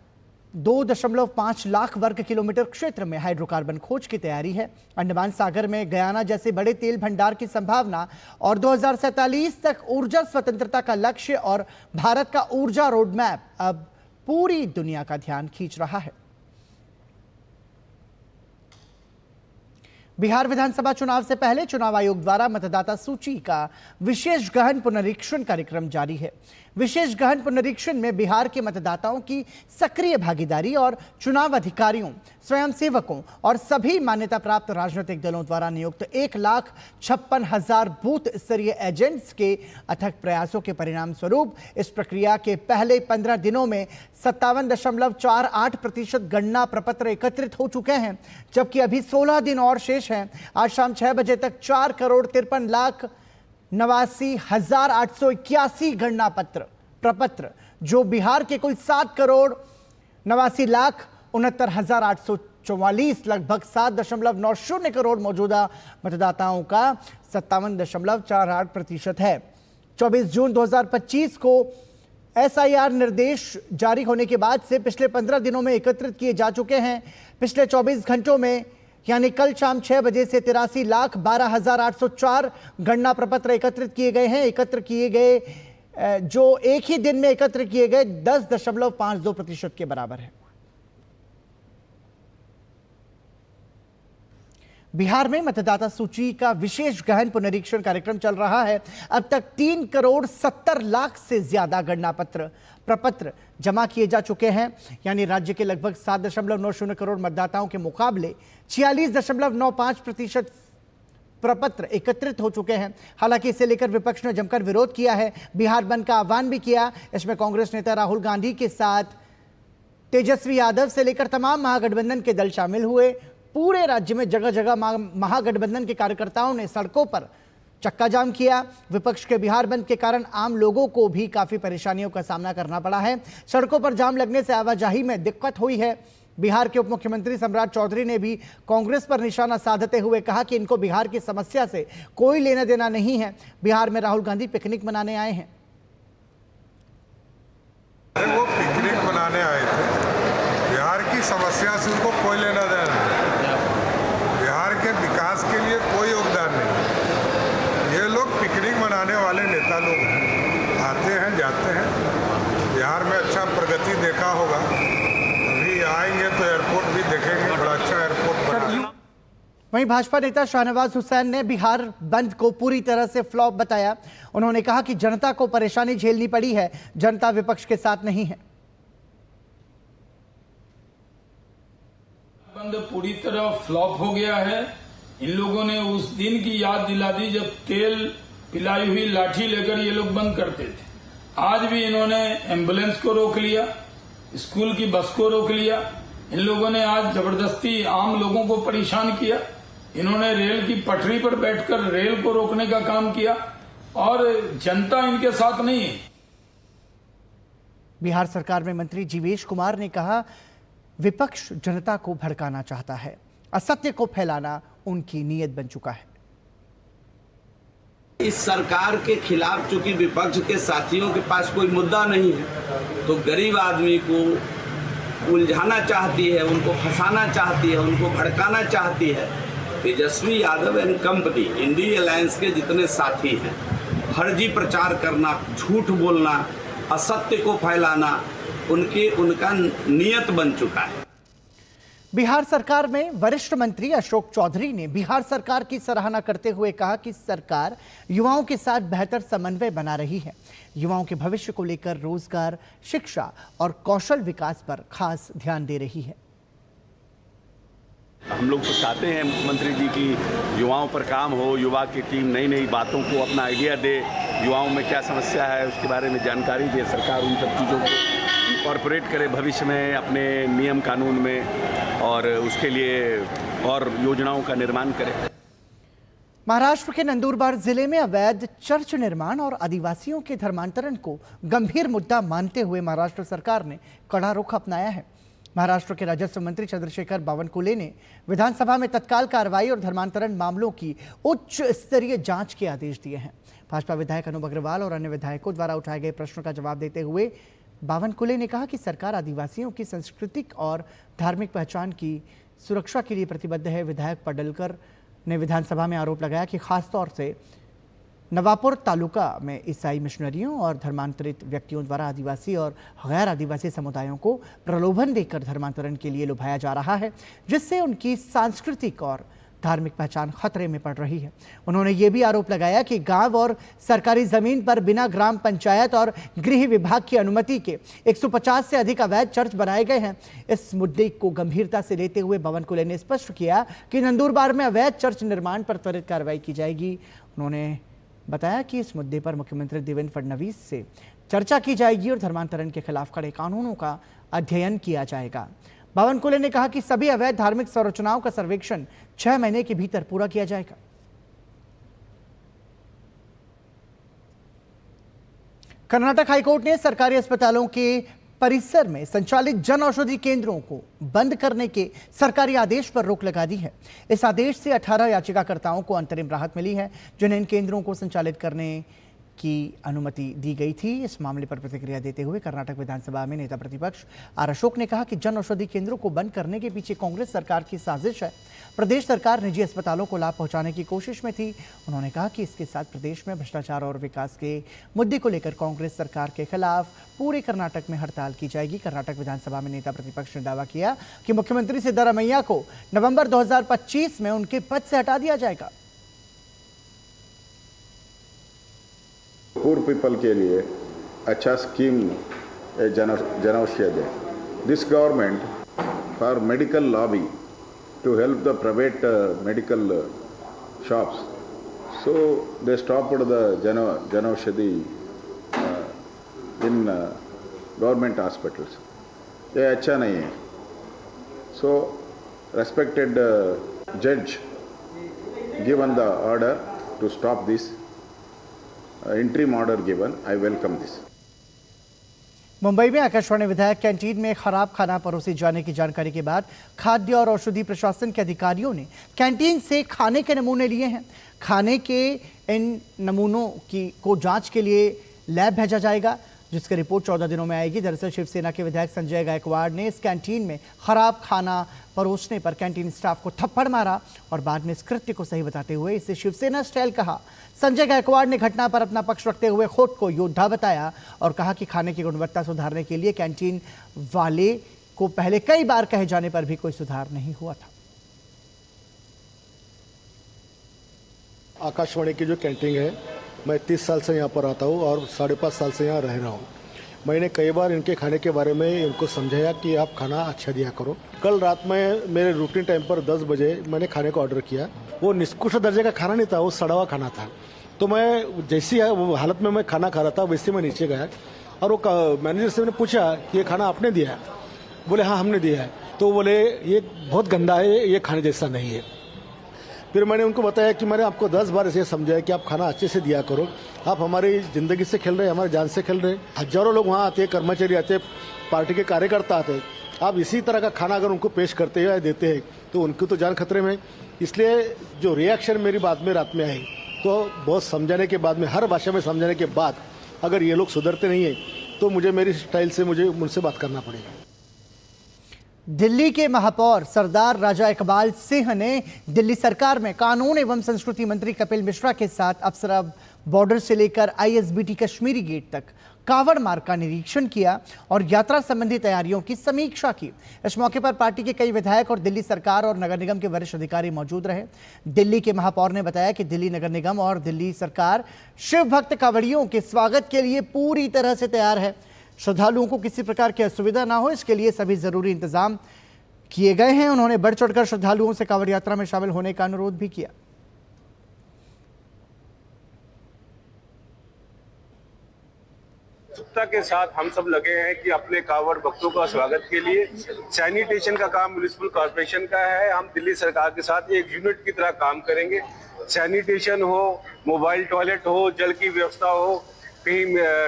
Speaker 1: 2.5 लाख वर्ग किलोमीटर क्षेत्र में हाइड्रोकार्बन खोज की तैयारी है। अंडमान सागर में गयाना जैसे बड़े तेल भंडार की संभावना और 2047 तक ऊर्जा स्वतंत्रता का लक्ष्य और भारत का ऊर्जा रोडमैप अब पूरी दुनिया का ध्यान खींच रहा है। बिहार विधानसभा चुनाव से पहले चुनाव आयोग द्वारा मतदाता सूची का विशेष गहन पुनरीक्षण कार्यक्रम जारी है। विशेष गहन पुनरीक्षण में बिहार के मतदाताओं की सक्रिय भागीदारी और चुनाव अधिकारियों, स्वयंसेवकों और सभी मान्यता प्राप्त राजनीतिक दलों द्वारा नियुक्त 1,56,000 बूथ स्तरीय एजेंट्स के अथक प्रयासों के परिणाम स्वरूप इस प्रक्रिया के पहले 15 दिनों में 57.48% गणना प्रपत्र एकत्रित हो चुके हैं, जबकि अभी 16 दिन और शेष हैं। आज शाम 6 बजे तक 4,53,89,881 गणना प्रपत्र जो बिहार के कुल 7,89,69,844 लगभग 7.90 करोड़ मौजूदा मतदाताओं का 57.48% है। 24 जून 2025 को SIR निर्देश जारी होने के बाद से पिछले 15 दिनों में एकत्रित किए जा चुके हैं। पिछले 24 घंटों में यानी कल शाम 6 बजे से 83,12,804 गणना प्रपत्र एकत्रित किए गए हैं। एकत्र किए गए जो एक ही दिन में एकत्र किए गए 10.52% के बराबर है। बिहार में मतदाता सूची का विशेष गहन पुनरीक्षण कार्यक्रम चल रहा है। अब तक 3,70,00,000 से ज्यादा गणना प्रपत्र जमा किए जा चुके हैं, यानी राज्य के लगभग 7.90 करोड़ मतदाताओं के मुकाबले 46.95% प्रपत्र एकत्रित हो चुके हैं। हालांकि इसे लेकर विपक्ष ने जमकर विरोध किया है, बिहार बंद का आह्वान भी किया। इसमें कांग्रेस नेता राहुल गांधी के साथ तेजस्वी यादव से लेकर तमाम महागठबंधन के दल शामिल हुए। पूरे राज्य में जगह जगह महागठबंधन के कार्यकर्ताओं ने सड़कों पर चक्का जाम किया। विपक्ष के बिहार बंद के कारण आम लोगों को भी काफी परेशानियों का सामना करना पड़ा है। सड़कों पर जाम लगने से आवाजाही में दिक्कत हुई है। बिहार के उप मुख्यमंत्री सम्राट चौधरी ने भी कांग्रेस पर निशाना साधते हुए कहा कि इनको बिहार की समस्या से कोई लेना देना नहीं है। बिहार में राहुल गांधी पिकनिक मनाने आए हैं।
Speaker 10: वो पिकनिक मनाने आए थे, बिहार की समस्या से उनको कोई लेना देना नहीं। बिहार नेता लोग हैं, आते हैं जाते हैं। बिहार में अच्छा प्रगति देखा होगा, अभी आएंगे तो एयरपोर्ट भी देखेंगे, बड़ा अच्छा एयरपोर्ट बना है।
Speaker 1: वहीं भाजपा नेता शाहनवाज हुसैन ने बिहार बंद को पूरी तरह से फ्लॉप बताया। उन्होंने कहा कि जनता को परेशानी झेलनी पड़ी है, जनता विपक्ष के साथ नहीं है।
Speaker 11: बंद पूरी तरह फ्लॉप हो गया है। इन लोगों ने उस दिन की याद दिला दी जब तेल पिलाई हुई लाठी लेकर ये लोग बंद करते थे। आज भी इन्होंने एम्बुलेंस को रोक लिया, स्कूल की बस को रोक लिया। इन लोगों ने आज जबरदस्ती आम लोगों को परेशान किया। इन्होंने रेल की पटरी पर बैठकर रेल को रोकने का काम किया और जनता इनके साथ नहीं है।
Speaker 1: बिहार सरकार में मंत्री जीवेश कुमार ने कहा, विपक्ष जनता को भड़काना चाहता है, असत्य को फैलाना उनकी नीयत बन चुका है।
Speaker 12: इस सरकार के खिलाफ चूंकि विपक्ष के साथियों के पास कोई मुद्दा नहीं है, तो गरीब आदमी को उलझाना चाहती है, उनको फंसाना चाहती है, उनको भड़काना चाहती है। Tejashwi Yadav and company, Indi alliance के जितने साथी हैं, फर्जी प्रचार करना, झूठ बोलना, असत्य को फैलाना उनका नियत बन चुका है।
Speaker 1: बिहार सरकार में वरिष्ठ मंत्री अशोक चौधरी ने बिहार सरकार की सराहना करते हुए कहा कि सरकार युवाओं के साथ बेहतर समन्वय बना रही है, युवाओं के भविष्य को लेकर रोजगार, शिक्षा और कौशल विकास पर खास ध्यान दे रही है।
Speaker 13: हम लोग तो चाहते हैं मुख्यमंत्री जी की युवाओं पर काम हो, युवा की टीम नई नई बातों को अपना आइडिया दे, युवाओं में क्या समस्या है उसके बारे में जानकारी दे, सरकार उन सब चीज़ों को इनकॉर्पोरेट करे भविष्य में अपने नियम कानून में और उसके लिए और योजनाओं का निर्माण करे।
Speaker 1: महाराष्ट्र के नंदुरबार जिले में अवैध चर्च निर्माण और आदिवासियों के धर्मांतरण को गंभीर मुद्दा मानते हुए महाराष्ट्र सरकार ने कड़ा रुख अपनाया है। महाराष्ट्र के राजस्व मंत्री चंद्रशेखर बावनकुले ने विधानसभा में तत्काल कार्रवाई और धर्मांतरण मामलों की उच्च स्तरीय जांच के आदेश दिए हैं। भाजपा विधायक अनूप अग्रवाल और अन्य विधायकों द्वारा उठाए गए प्रश्नों का जवाब देते हुए बावनकुले ने कहा कि सरकार आदिवासियों की सांस्कृतिक और धार्मिक पहचान की सुरक्षा के लिए प्रतिबद्ध है। विधायक पडलकर ने विधानसभा में आरोप लगाया कि खासतौर से नवापुर तालुका में ईसाई मिशनरियों और धर्मांतरित व्यक्तियों द्वारा आदिवासी और गैर आदिवासी समुदायों को प्रलोभन देकर धर्मांतरण के लिए लुभाया जा रहा है, जिससे उनकी सांस्कृतिक और धार्मिक पहचान खतरे में पड़ रही है। उन्होंने ये भी आरोप लगाया कि गांव और सरकारी जमीन पर बिना ग्राम पंचायत और गृह विभाग की अनुमति के 150 से अधिक अवैध चर्च बनाए गए हैं। इस मुद्दे को गंभीरता से लेते हुए बावनकुले ने स्पष्ट किया कि नंदुरबार में अवैध चर्च निर्माण पर त्वरित कार्रवाई की जाएगी। उन्होंने बताया कि इस मुद्दे पर मुख्यमंत्री देवेंद्र फडणवीस से चर्चा की जाएगी और धर्मांतरण के खिलाफ कड़े कानूनों का अध्ययन किया जाएगा। बावनकुले ने कहा कि सभी अवैध धार्मिक संरचनाओं का सर्वेक्षण 6 महीने के भीतर पूरा किया जाएगा। कर्नाटक हाईकोर्ट ने सरकारी अस्पतालों के परिसर में संचालित जन औषधि केंद्रों को बंद करने के सरकारी आदेश पर रोक लगा दी है। इस आदेश से 18 याचिकाकर्ताओं को अंतरिम राहत मिली है, जिन्हें इन केंद्रों को संचालित करने की अनुमति दी गई थी। इस मामले पर प्रतिक्रिया देते हुए कर्नाटक विधानसभा में नेता प्रतिपक्ष आर अशोक ने कहा कि जन औषधि केंद्रों को बंद करने के पीछे कांग्रेस सरकार की साजिश है। प्रदेश सरकार निजी अस्पतालों को लाभ पहुंचाने की कोशिश में थी। उन्होंने कहा कि इसके साथ प्रदेश में भ्रष्टाचार और विकास के मुद्दे को लेकर कांग्रेस सरकार के खिलाफ पूरे कर्नाटक में हड़ताल की जाएगी। कर्नाटक विधानसभा में नेता प्रतिपक्ष ने दावा किया कि मुख्यमंत्री सिद्धारमैया को नवंबर 2025 में उनके पद से हटा दिया जाएगा।
Speaker 14: पूर पीपल के लिए अच्छा scheme Janaushadhi. This government for medical lobby to help the private medical shops, so they stopped the Janaushadhi in government hospitals. ये अच्छा नहीं है। सो रेस्पेक्टेड जज given the order to stop this interim order given. I welcome this.
Speaker 1: Mumbai में आकाशवाणी विधायक canteen में खराब खाना परोसे जाने की जानकारी के बाद खाद्य और औषधि प्रशासन के अधिकारियों ने कैंटीन से खाने के नमूने लिए हैं। खाने के इन नमूनों को जांच के लिए लैब भेजा जाएगा, जिसकी रिपोर्ट 14 दिनों में आएगी। दरअसल शिवसेना के विधायक संजय गायकवाड़ ने इस कैंटीन में खराब खाना परोसने पर कैंटीन स्टाफ को थप्पड़ मारा और बाद में इस कृत्य को सही बताते हुए इसे शिवसेना स्टाइल कहा। संजय गायकवाड़ ने घटना पर अपना पक्ष रखते हुए खुद को योद्धा बताया और कहा कि खाने की गुणवत्ता सुधारने के लिए कैंटीन वाले को पहले कई बार कहे जाने पर भी कोई सुधार नहीं हुआ था।
Speaker 6: आकाशवाणी की जो कैंटीन है, मैं 30 साल से यहाँ पर आता हूँ और 5.5 साल से यहाँ रह रहा हूँ। मैंने कई बार इनके खाने के बारे में इनको समझाया कि आप खाना अच्छा दिया करो। कल रात में मेरे रूटीन टाइम पर 10 बजे मैंने खाने को ऑर्डर किया। वो निष्कृष्ट दर्जे का खाना नहीं था, वो सड़ा हुआ खाना था। तो मैं जैसी वो हालत में मैं खाना खा रहा था वैसे मैं नीचे गया और वो मैनेजर से मैंने पूछा कि ये खाना आपने दिया है? बोले हाँ हमने दिया है। तो बोले ये बहुत गंदा है, ये खाने जैसा नहीं है। फिर मैंने उनको बताया कि मैंने आपको 10 बार ऐसे समझाया कि आप खाना अच्छे से दिया करो। आप हमारी ज़िंदगी से खेल रहे हैं, हमारी जान से खेल रहे हैं। हजारों लोग वहाँ आते हैं, कर्मचारी आते हैं, पार्टी के कार्यकर्ता आते हैं। आप इसी तरह का खाना अगर उनको पेश करते हैं या देते हैं तो उनकी तो जान खतरे में। इसलिए जो रिएक्शन मेरी बात में रात में आई, तो बहुत समझाने के बाद में, हर भाषा में समझाने के बाद, अगर ये लोग सुधरते नहीं हैं तो मुझे मेरी स्टाइल से मुझे उनसे बात करना पड़ेगा।
Speaker 1: दिल्ली के महापौर सरदार राजा इकबाल सिंह ने दिल्ली सरकार में कानून एवं संस्कृति मंत्री कपिल मिश्रा के साथ अप्सरा बॉर्डर से लेकर आईएसबीटी कश्मीरी गेट तक कावड़ मार्ग का निरीक्षण किया और यात्रा संबंधी तैयारियों की समीक्षा की। इस मौके पर पार्टी के कई विधायक और दिल्ली सरकार और नगर निगम के वरिष्ठ अधिकारी मौजूद रहे। दिल्ली के महापौर ने बताया कि दिल्ली नगर निगम और दिल्ली सरकार शिव भक्त कांवड़ियों के स्वागत के लिए पूरी तरह से तैयार है। श्रद्धालुओं को किसी प्रकार की असुविधा ना हो, इसके लिए सभी जरूरी इंतजाम किए गए हैं। उन्होंने बढ़ चढ़कर श्रद्धालुओं से कांवड़ यात्रा में शामिल होने का अनुरोध भी किया।
Speaker 15: उत्सुकता के साथ हम सब लगे हैं कि अपने कांवड़ भक्तों का स्वागत के लिए सैनिटेशन का काम म्युनिसिपल कॉर्पोरेशन का है। हम दिल्ली सरकार के साथ एक यूनिट की तरह काम करेंगे। सैनिटेशन हो, मोबाइल टॉयलेट हो, जल की व्यवस्था हो, कहीं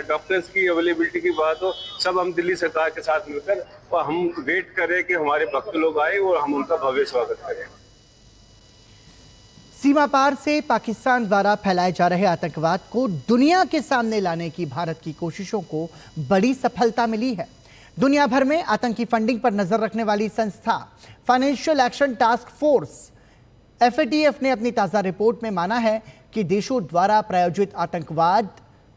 Speaker 15: डॉक्टर्स की अवेलेबिलिटी की बात हो, सब हम दिल्ली सरकार के साथ मिलकर और हम वेट करें कि हमारे भक्त लोग आए और हम उनका भव्य स्वागत करें।
Speaker 1: सीमा पार से पाकिस्तान द्वारा फैलाए जा रहे आतंकवाद को दुनिया के सामने लाने की भारत की कोशिशों को बड़ी सफलता मिली है। दुनिया भर में आतंकी फंडिंग पर नजर रखने वाली संस्था financial action task force FATF ने अपनी ताजा रिपोर्ट में माना है कि देशों द्वारा प्रायोजित आतंकवाद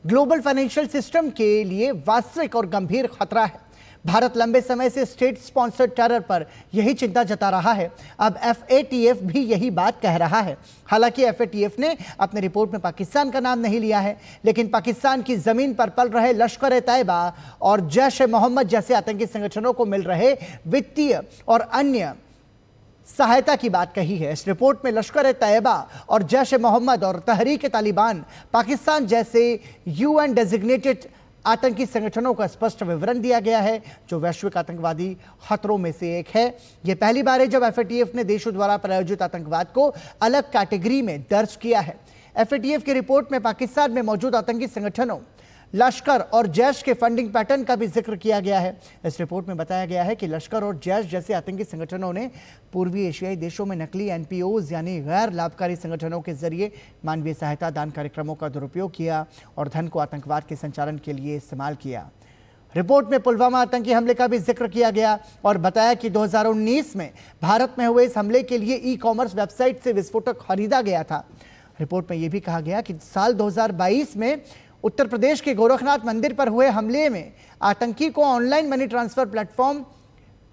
Speaker 1: ग्लोबल फाइनेंशियल सिस्टम के लिए वास्तविक और गंभीर खतरा है। भारत लंबे समय से स्टेट स्पॉन्सर्ड टेरर पर यही चिंता जता रहा है। अब FATF भी यही बात कह रहा है। हालांकि FATF ने अपनी रिपोर्ट में पाकिस्तान का नाम नहीं लिया है, लेकिन पाकिस्तान की जमीन पर पल रहे लश्कर-ए-तैयबा और जैश-ए-मोहम्मद जैसे आतंकी संगठनों को मिल रहे वित्तीय और अन्य सहायता की बात कही है। इस रिपोर्ट में लश्कर-ए-तैयबा और जैश-ए-मोहम्मद और तहरीक-ए-तालिबान पाकिस्तान जैसे UN डेजिग्नेटेड आतंकी संगठनों का स्पष्ट विवरण दिया गया है, जो वैश्विक आतंकवादी खतरों में से एक है। यह पहली बार है जब FATF ने देशों द्वारा प्रायोजित आतंकवाद को अलग कैटेगरी में दर्ज किया है। FATF की रिपोर्ट में पाकिस्तान में मौजूद आतंकी संगठनों लश्कर और जैश के फंडिंग पैटर्न का भी जिक्र किया गया है। इस रिपोर्ट में बताया गया है कि लश्कर और जैश जैसे आतंकी संगठनों ने पूर्वी एशियाई देशों में नकली NPOs यानी गैर लाभकारी संगठनों के जरिए मानवीय सहायता दान कार्यक्रमों का दुरुपयोग किया और धन को आतंकवाद के संचालन के लिए इस्तेमाल किया। रिपोर्ट में पुलवामा आतंकी हमले का भी जिक्र किया गया और बताया कि 2019 में भारत में हुए इस हमले के लिए ई-कॉमर्स वेबसाइट से विस्फोटक खरीदा गया था। रिपोर्ट में यह भी कहा गया कि साल 2022 में उत्तर प्रदेश के गोरखनाथ मंदिर पर हुए हमले में आतंकी को online money transfer platform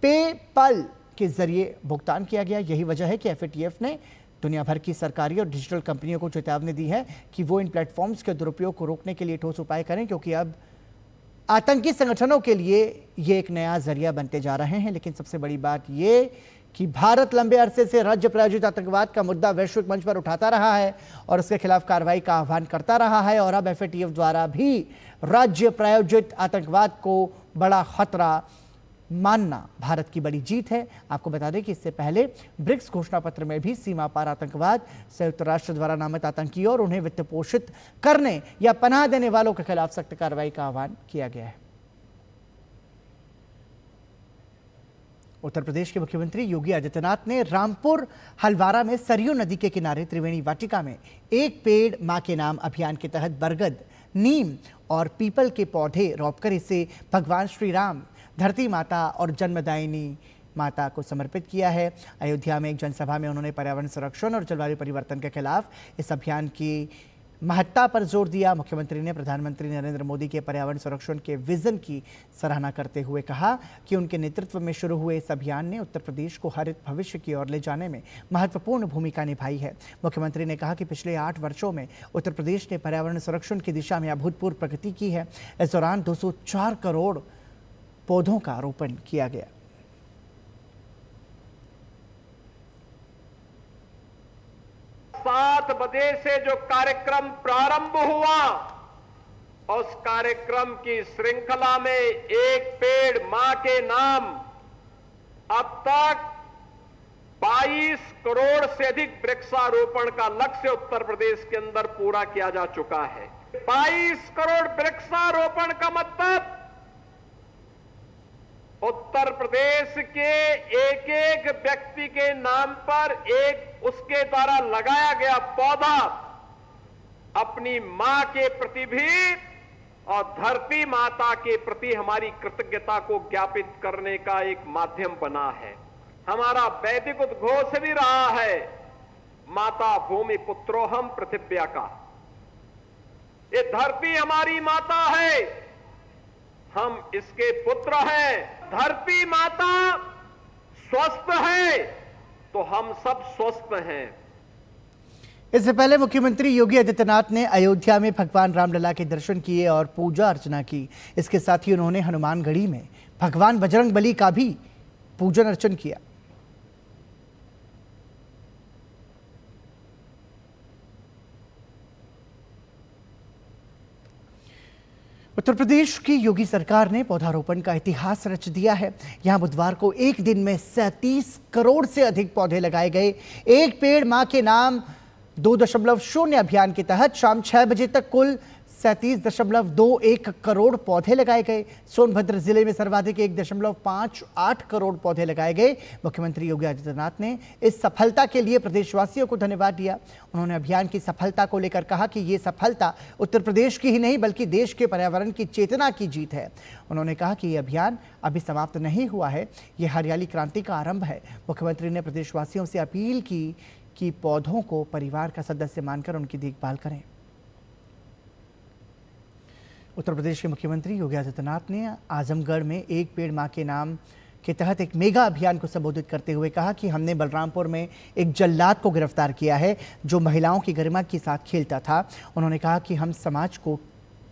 Speaker 1: PayPal के जरिए भुगतान किया गया। यही वजह है कि FATF ने दुनिया भर की सरकारी और डिजिटल कंपनियों को चेतावनी दी है कि वो इन प्लेटफॉर्म्स के दुरुपयोग को रोकने के लिए ठोस उपाय करें, क्योंकि अब आतंकी संगठनों के लिए ये एक नया जरिया बनते जा रहे हैं। लेकिन सबसे बड़ी बात ये कि भारत लंबे अरसे से राज्य प्रायोजित आतंकवाद का मुद्दा वैश्विक मंच पर उठाता रहा है और उसके खिलाफ कार्रवाई का आह्वान करता रहा है, और अब FATF द्वारा भी राज्य प्रायोजित आतंकवाद को बड़ा खतरा मानना भारत की बड़ी जीत है। आपको बता दें कि इससे पहले ब्रिक्स घोषणा पत्र में भी सीमा पार आतंकवाद, संयुक्त राष्ट्र द्वारा नामित आतंकियों और उन्हें वित्त पोषित करने या पनाह देने वालों के खिलाफ सख्त कार्रवाई का आह्वान किया गया है। उत्तर प्रदेश के मुख्यमंत्री योगी आदित्यनाथ ने रामपुर हलवारा में सरयू नदी के किनारे त्रिवेणी वाटिका में एक पेड़ मां के नाम अभियान के तहत बरगद नीम और पीपल के पौधे रोपकर इसे भगवान श्री राम, धरती माता और जन्मदायिनी माता को समर्पित किया है। अयोध्या में एक जनसभा में उन्होंने पर्यावरण संरक्षण और जलवायु परिवर्तन के खिलाफ इस अभियान की महत्ता पर जोर दिया। मुख्यमंत्री ने प्रधानमंत्री नरेंद्र मोदी के पर्यावरण संरक्षण के विजन की सराहना करते हुए कहा कि उनके नेतृत्व में शुरू हुए इस अभियान ने उत्तर प्रदेश को हरित भविष्य की ओर ले जाने में महत्वपूर्ण भूमिका निभाई है। मुख्यमंत्री ने कहा कि पिछले 8 वर्षों में उत्तर प्रदेश ने पर्यावरण संरक्षण की दिशा में अभूतपूर्व प्रगति की है। इस दौरान 204 करोड़ पौधों का रोपण किया गया।
Speaker 16: 7 बजे से जो कार्यक्रम प्रारंभ हुआ, उस कार्यक्रम की श्रृंखला में एक पेड़ मां के नाम अब तक 22 करोड़ से अधिक वृक्षारोपण का लक्ष्य उत्तर प्रदेश के अंदर पूरा किया जा चुका है। 22 करोड़ वृक्षारोपण का मतलब उत्तर प्रदेश के एक एक व्यक्ति के नाम पर एक उसके द्वारा लगाया गया पौधा अपनी मां के प्रति भी और धरती माता के प्रति हमारी कृतज्ञता को ज्ञापित करने का एक माध्यम बना है। हमारा वैदिक उद्घोष भी रहा है, माता भूमि पुत्रोहम पृथिव्या का। ये धरती हमारी माता है, हम इसके पुत्र हैं। धरती माता स्वस्थ है तो हम सब स्वस्थ हैं।
Speaker 1: इससे पहले मुख्यमंत्री योगी आदित्यनाथ ने अयोध्या में भगवान रामलला के दर्शन किए और पूजा अर्चना की। इसके साथ ही उन्होंने हनुमानगढ़ी में भगवान बजरंगबली का भी पूजन अर्चन किया। उत्तर प्रदेश की योगी सरकार ने पौधारोपण का इतिहास रच दिया है। यहां बुधवार को एक दिन में 37 करोड़ से अधिक पौधे लगाए गए। एक पेड़ मां के नाम 2.0 अभियान के तहत शाम 6 बजे तक कुल 37.21 करोड़ पौधे लगाए गए। सोनभद्र जिले में सर्वाधिक 1.58 करोड़ पौधे लगाए गए। मुख्यमंत्री योगी आदित्यनाथ ने इस सफलता के लिए प्रदेशवासियों को धन्यवाद दिया। उन्होंने अभियान की सफलता को लेकर कहा कि ये सफलता उत्तर प्रदेश की ही नहीं बल्कि देश के पर्यावरण की चेतना की जीत है। उन्होंने कहा कि ये अभियान अभी समाप्त नहीं हुआ है, ये हरियाली क्रांति का आरंभ है। मुख्यमंत्री ने प्रदेशवासियों से अपील की कि पौधों को परिवार का सदस्य मानकर उनकी देखभाल करें। उत्तर प्रदेश के मुख्यमंत्री योगी आदित्यनाथ ने आजमगढ़ में एक पेड़ मां के नाम के तहत एक मेगा अभियान को संबोधित करते हुए कहा कि हमने बलरामपुर में एक जल्लाद को गिरफ्तार किया है जो महिलाओं की गरिमा के साथ खेलता था। उन्होंने कहा कि हम समाज को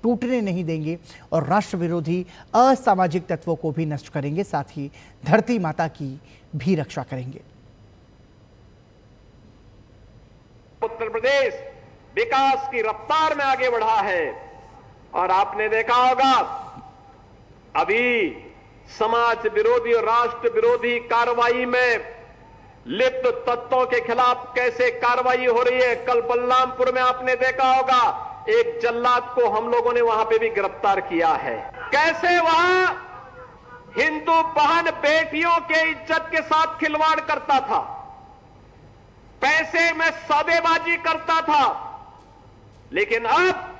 Speaker 1: टूटने नहीं देंगे और राष्ट्र विरोधी असामाजिक तत्वों को भी नष्ट करेंगे, साथ ही धरती माता की भी रक्षा करेंगे।
Speaker 16: उत्तर प्रदेश विकास की रफ्तार में आगे बढ़ा है और आपने देखा होगा अभी समाज विरोधी और राष्ट्र विरोधी कार्रवाई में लिप्त तत्वों के खिलाफ कैसे कार्रवाई हो रही है। कल बलरामपुर में आपने देखा होगा एक जल्लाद को हम लोगों ने वहां पे भी गिरफ्तार किया है। कैसे वहां हिंदू बहन बेटियों के इज्जत के साथ खिलवाड़ करता था, पैसे में सौदेबाजी करता था, लेकिन अब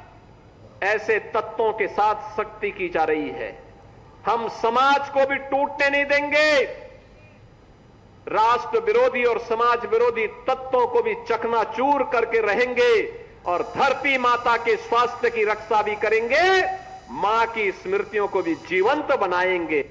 Speaker 16: ऐसे तत्वों के साथ सख्ती की जा रही है। हम समाज को भी टूटने नहीं देंगे, राष्ट्र विरोधी और समाज विरोधी तत्वों को भी चकनाचूर करके रहेंगे और धरती माता के स्वास्थ्य की रक्षा भी करेंगे, मां की स्मृतियों को भी जीवंत बनाएंगे।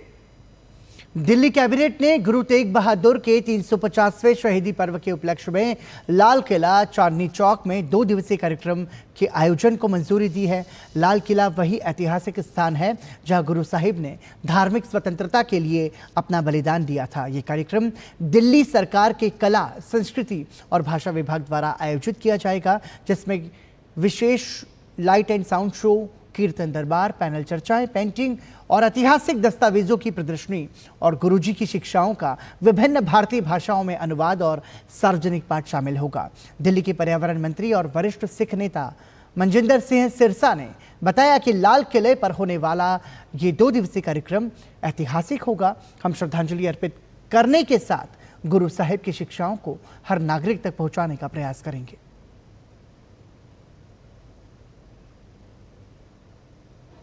Speaker 1: दिल्ली कैबिनेट ने गुरु तेग बहादुर के 350वें शहीदी पर्व के उपलक्ष्य में लाल किला, चांदनी चौक में 2 दिवसीय कार्यक्रम के आयोजन को मंजूरी दी है। लाल किला वही ऐतिहासिक स्थान है जहां गुरु साहिब ने धार्मिक स्वतंत्रता के लिए अपना बलिदान दिया था। ये कार्यक्रम दिल्ली सरकार के कला, संस्कृति और भाषा विभाग द्वारा आयोजित किया जाएगा, जिसमें विशेष लाइट एंड साउंड शो, कीर्तन दरबार, पैनल चर्चाएं, पेंटिंग और ऐतिहासिक दस्तावेजों की प्रदर्शनी और गुरुजी की शिक्षाओं का विभिन्न भारतीय भाषाओं में अनुवाद और सार्वजनिक पाठ शामिल होगा। दिल्ली के पर्यावरण मंत्री और वरिष्ठ सिख नेता मनजिंदर सिंह सिरसा ने बताया कि लाल किले पर होने वाला ये 2 दिवसीय कार्यक्रम ऐतिहासिक होगा। हम श्रद्धांजलि अर्पित करने के साथ गुरु साहिब की शिक्षाओं को हर नागरिक तक पहुंचाने का प्रयास करेंगे।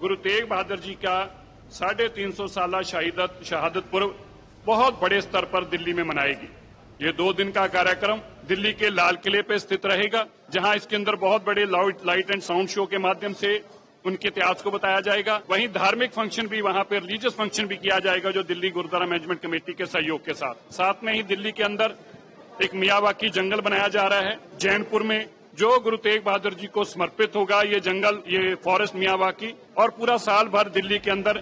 Speaker 17: गुरु तेग बहादुर जी का 350 साला शहादत पर्व बहुत बड़े स्तर पर दिल्ली में मनाएगी। ये 2 दिन का कार्यक्रम दिल्ली के लाल किले पे स्थित रहेगा, जहां इसके अंदर बहुत बड़े लाइट एंड साउंड शो के माध्यम से उनके इतिहास को बताया जाएगा। वहीं धार्मिक फंक्शन भी वहां पर रिलीजियस फंक्शन भी किया जाएगा, जो दिल्ली गुरुद्वारा मैनेजमेंट कमेटी के सहयोग के साथ में ही दिल्ली के अंदर एक मियावाकी जंगल बनाया जा रहा है जैनपुर में, जो गुरु तेग बहादुर जी को समर्पित होगा। ये जंगल, ये फॉरेस्ट मियावाकी, और पूरा साल भर दिल्ली के अंदर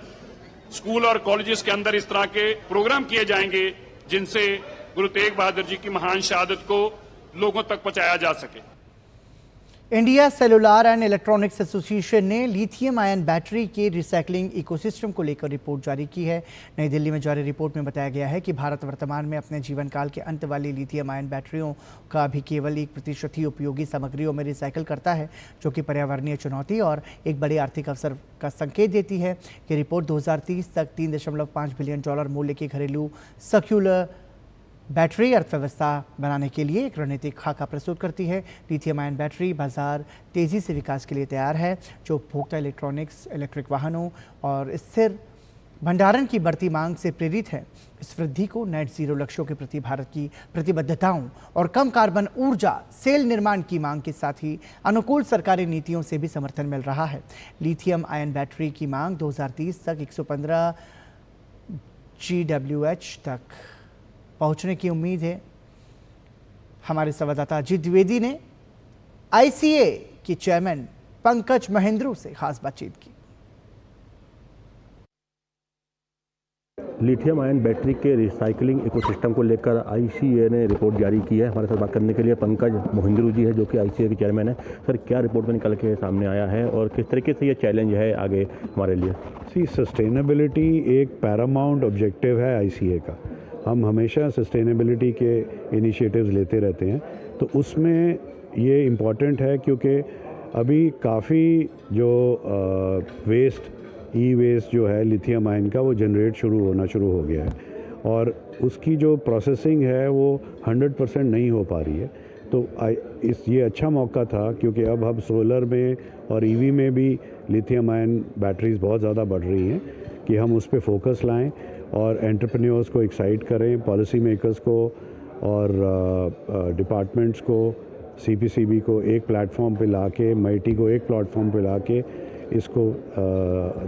Speaker 17: स्कूल और कॉलेजेस के अंदर इस तरह के प्रोग्राम किए जाएंगे जिनसे गुरु तेग बहादुर जी की महान शहादत को लोगों तक पहुंचाया जा सके।
Speaker 1: India cellular and electronics association ने लिथियम आयन बैटरी के रिसाइकलिंग इकोसिस्टम को लेकर रिपोर्ट जारी की है। नई दिल्ली में जारी रिपोर्ट में बताया गया है कि भारत वर्तमान में अपने जीवन काल के अंत वाली लिथियम आयन बैटरियों का भी केवल 1% ही उपयोगी सामग्रियों में रिसाइकिल करता है, जो कि पर्यावरणीय चुनौती और एक बड़े आर्थिक अवसर का संकेत देती है। ये रिपोर्ट 2030 तक $3.5 बिलियन मूल्य के घरेलू सर्क्यूलर बैटरी अर्थव्यवस्था बनाने के लिए एक रणनीतिक खाका प्रस्तुत करती है। लिथियम आयन बैटरी बाजार तेजी से विकास के लिए तैयार है, जो उपभोक्ता इलेक्ट्रॉनिक्स, इलेक्ट्रिक वाहनों और स्थिर भंडारण की बढ़ती मांग से प्रेरित है। इस वृद्धि को नेट जीरो लक्ष्यों के प्रति भारत की प्रतिबद्धताओं और कम कार्बन ऊर्जा सेल निर्माण की मांग के साथ ही अनुकूल सरकारी नीतियों से भी समर्थन मिल रहा है। लिथियम आयन बैटरी की मांग 2030 तक 115 GWh तक पहुंचने की उम्मीद है। हमारे संवाददाता अजीत द्विवेदी ने ICA के चेयरमैन पंकज महेंद्रू से खास बातचीत की।
Speaker 18: लिथियम आयन बैटरी के रिसाइकलिंग इकोसिस्टम को लेकर ICA ने रिपोर्ट जारी की है। हमारे साथ बात करने के लिए पंकज महेंद्रू जी है, जो कि ICA के चेयरमैन है। सर, क्या रिपोर्ट में निकल के सामने आया है और किस तरीके से ये चैलेंज है आगे हमारे लिए?
Speaker 19: सस्टेनेबिलिटी एक पैरामाउंट ऑब्जेक्टिव है ICA का। हम हमेशा सस्टेनेबिलिटी के इनिशिएटिव्स लेते रहते हैं, तो उसमें ये इम्पॉर्टेंट है क्योंकि अभी काफ़ी जो वेस्ट जो है लिथियम आयन का, वो जनरेट होना शुरू हो गया है और उसकी जो प्रोसेसिंग है वो 100% नहीं हो पा रही है। तो ये अच्छा मौका था क्योंकि अब सोलर में और EV में भी लिथियम आयन बैटरीज बहुत ज़्यादा बढ़ रही हैं कि हम उस पर फोकस लाएं और एंटरप्रेन्योर्स को एक्साइट करें, पॉलिसी मेकर्स को और डिपार्टमेंट्स को, CPCB को एक प्लेटफॉर्म पे लाके, MIT को एक प्लेटफॉर्म पे लाके इसको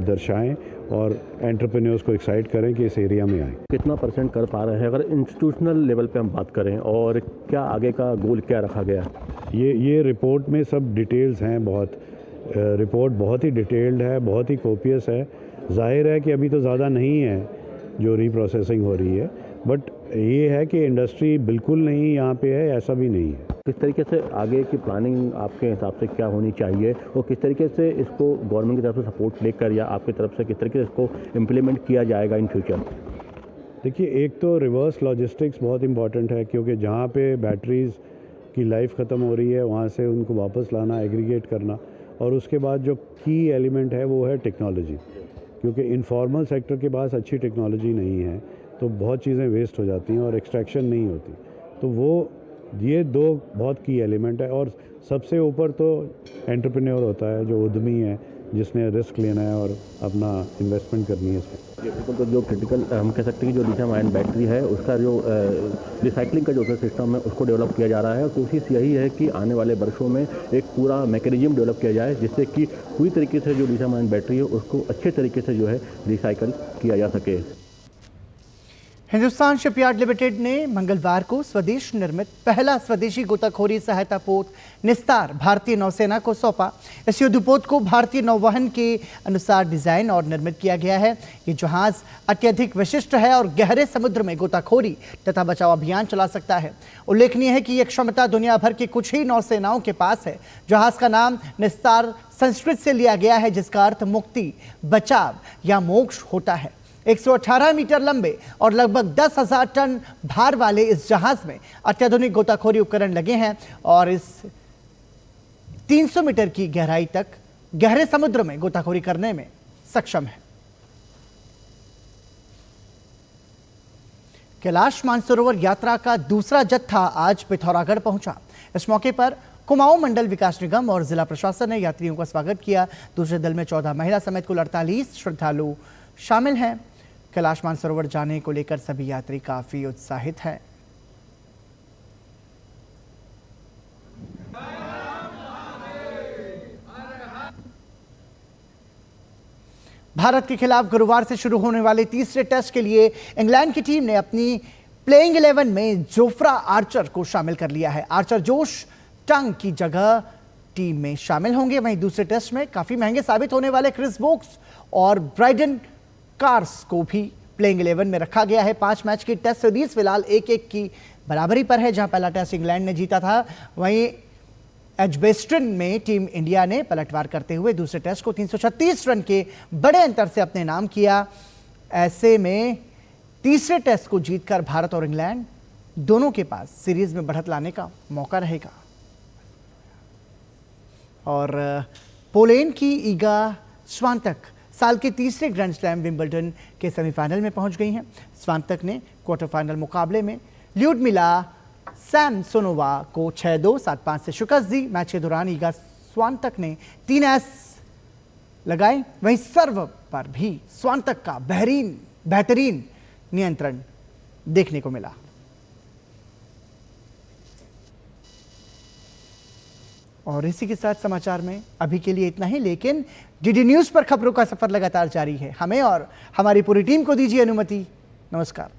Speaker 19: दर्शाएं और एंटरप्रेन्योर्स को एक्साइट करें कि इस एरिया में आएँ।
Speaker 18: कितना % कर पा रहे हैं अगर इंस्टीट्यूशनल लेवल पे हम बात करें, और क्या आगे का गोल क्या रखा गया?
Speaker 19: ये रिपोर्ट में सब डिटेल्स हैं। रिपोर्ट बहुत ही डिटेल्ड है, बहुत ही कोपियस है। जाहिर है कि अभी तो ज़्यादा नहीं है जो रीप्रोसेसिंग हो रही है, बट ये है कि इंडस्ट्री बिल्कुल नहीं यहाँ पे है, ऐसा भी नहीं है।
Speaker 18: किस तरीके से आगे की प्लानिंग आपके हिसाब से क्या होनी चाहिए और किस तरीके से इसको गवर्नमेंट की तरफ से सपोर्ट लेकर या आपकी तरफ से किस तरीके से इसको इम्प्लीमेंट किया जाएगा इन फ्यूचर?
Speaker 19: देखिए, एक तो रिवर्स लॉजिस्टिक्स बहुत इंपॉर्टेंट है क्योंकि जहाँ पे बैटरीज़ की लाइफ ख़त्म हो रही है वहाँ से उनको वापस लाना, एग्रीगेट करना, और उसके बाद जो की एलिमेंट है वो है टेक्नोलॉजी, क्योंकि इनफॉर्मल सेक्टर के पास अच्छी टेक्नोलॉजी नहीं है तो बहुत चीज़ें वेस्ट हो जाती हैं और एक्सट्रैक्शन नहीं होती। तो ये 2 बहुत की एलिमेंट है। और सबसे ऊपर तो एंटरप्रेन्योर होता है, जो उद्यमी है, जिसने रिस्क लेना है और अपना इन्वेस्टमेंट करनी है इसमें।
Speaker 18: तो जो क्रिटिकल हम कह सकते हैं कि जो लिथियम आयन बैटरी है उसका जो रिसाइकलिंग का जो सिस्टम है उसको डेवलप किया जा रहा है। कोशिश यही है कि आने वाले वर्षों में एक पूरा मैकेनिज्म डेवलप किया जाए जिससे कि पूरी तरीके से जो लिथियम आयन बैटरी है उसको अच्छे तरीके से जो है रिसाइकल किया जा सके।
Speaker 1: हिंदुस्तान शिपयार्ड लिमिटेड ने मंगलवार को स्वदेश निर्मित पहला स्वदेशी गोताखोरी सहायता पोत निस्तार भारतीय नौसेना को सौंपा। इस युद्धपोत को भारतीय नौवहन के अनुसार डिजाइन और निर्मित किया गया है। ये जहाज अत्यधिक विशिष्ट है और गहरे समुद्र में गोताखोरी तथा बचाव अभियान चला सकता है। उल्लेखनीय है कि यह क्षमता दुनिया भर की कुछ ही नौसेनाओं के पास है। जहाज का नाम निस्तार संस्कृत से लिया गया है, जिसका अर्थ मुक्ति, बचाव या मोक्ष होता है। 118 मीटर लंबे और लगभग 10,000 टन भार वाले इस जहाज में अत्याधुनिक गोताखोरी उपकरण लगे हैं और इस 300 मीटर की गहराई तक गहरे समुद्र में गोताखोरी करने में सक्षम है। कैलाश मानसरोवर यात्रा का दूसरा जत्था आज पिथौरागढ़ पहुंचा। इस मौके पर कुमाऊं मंडल विकास निगम और जिला प्रशासन ने यात्रियों का स्वागत किया। दूसरे दल में 14 महिला समेत कुल 48 श्रद्धालु शामिल हैं। कैलाश मानसरोवर जाने को लेकर सभी यात्री काफी उत्साहित हैं। भारत के खिलाफ गुरुवार से शुरू होने वाले तीसरे टेस्ट के लिए इंग्लैंड की टीम ने अपनी प्लेइंग 11 में जोफ्रा आर्चर को शामिल कर लिया है। आर्चर जोश टंग की जगह टीम में शामिल होंगे। वहीं दूसरे टेस्ट में काफी महंगे साबित होने वाले क्रिस वोक्स और ब्राइडन कार्स को भी प्लेइंग 11 में रखा गया है। 5 मैच की टेस्ट सीरीज फिलहाल 1-1 की बराबरी पर है। जहां पहला टेस्ट इंग्लैंड ने जीता था, वहीं एजबेस्टन में टीम इंडिया ने पलटवार करते हुए दूसरे टेस्ट को 336 रन के बड़े अंतर से अपने नाम किया। ऐसे में तीसरे टेस्ट को जीतकर भारत और इंग्लैंड दोनों के पास सीरीज में बढ़त लाने का मौका रहेगा। और पोलैंड की ईगा स्वांतक साल के तीसरे ग्रैंड स्लैम विंबलडन के सेमीफाइनल में पहुंच गई हैं। स्वांतक ने क्वार्टर फाइनल मुकाबले में ल्यूडमिला सैमसोनोवा को 6-2, 7-5 से शिकस्त दी। मैच के दौरान ईगा स्वांतक ने 3 एस लगाए। वहीं सर्व पर भी स्वांतक का बेहतरीन नियंत्रण देखने को मिला। और इसी के साथ समाचार में अभी के लिए इतना ही, लेकिन डीडी न्यूज पर खबरों का सफर लगातार जारी है। हमें और हमारी पूरी टीम को दीजिए अनुमति। नमस्कार।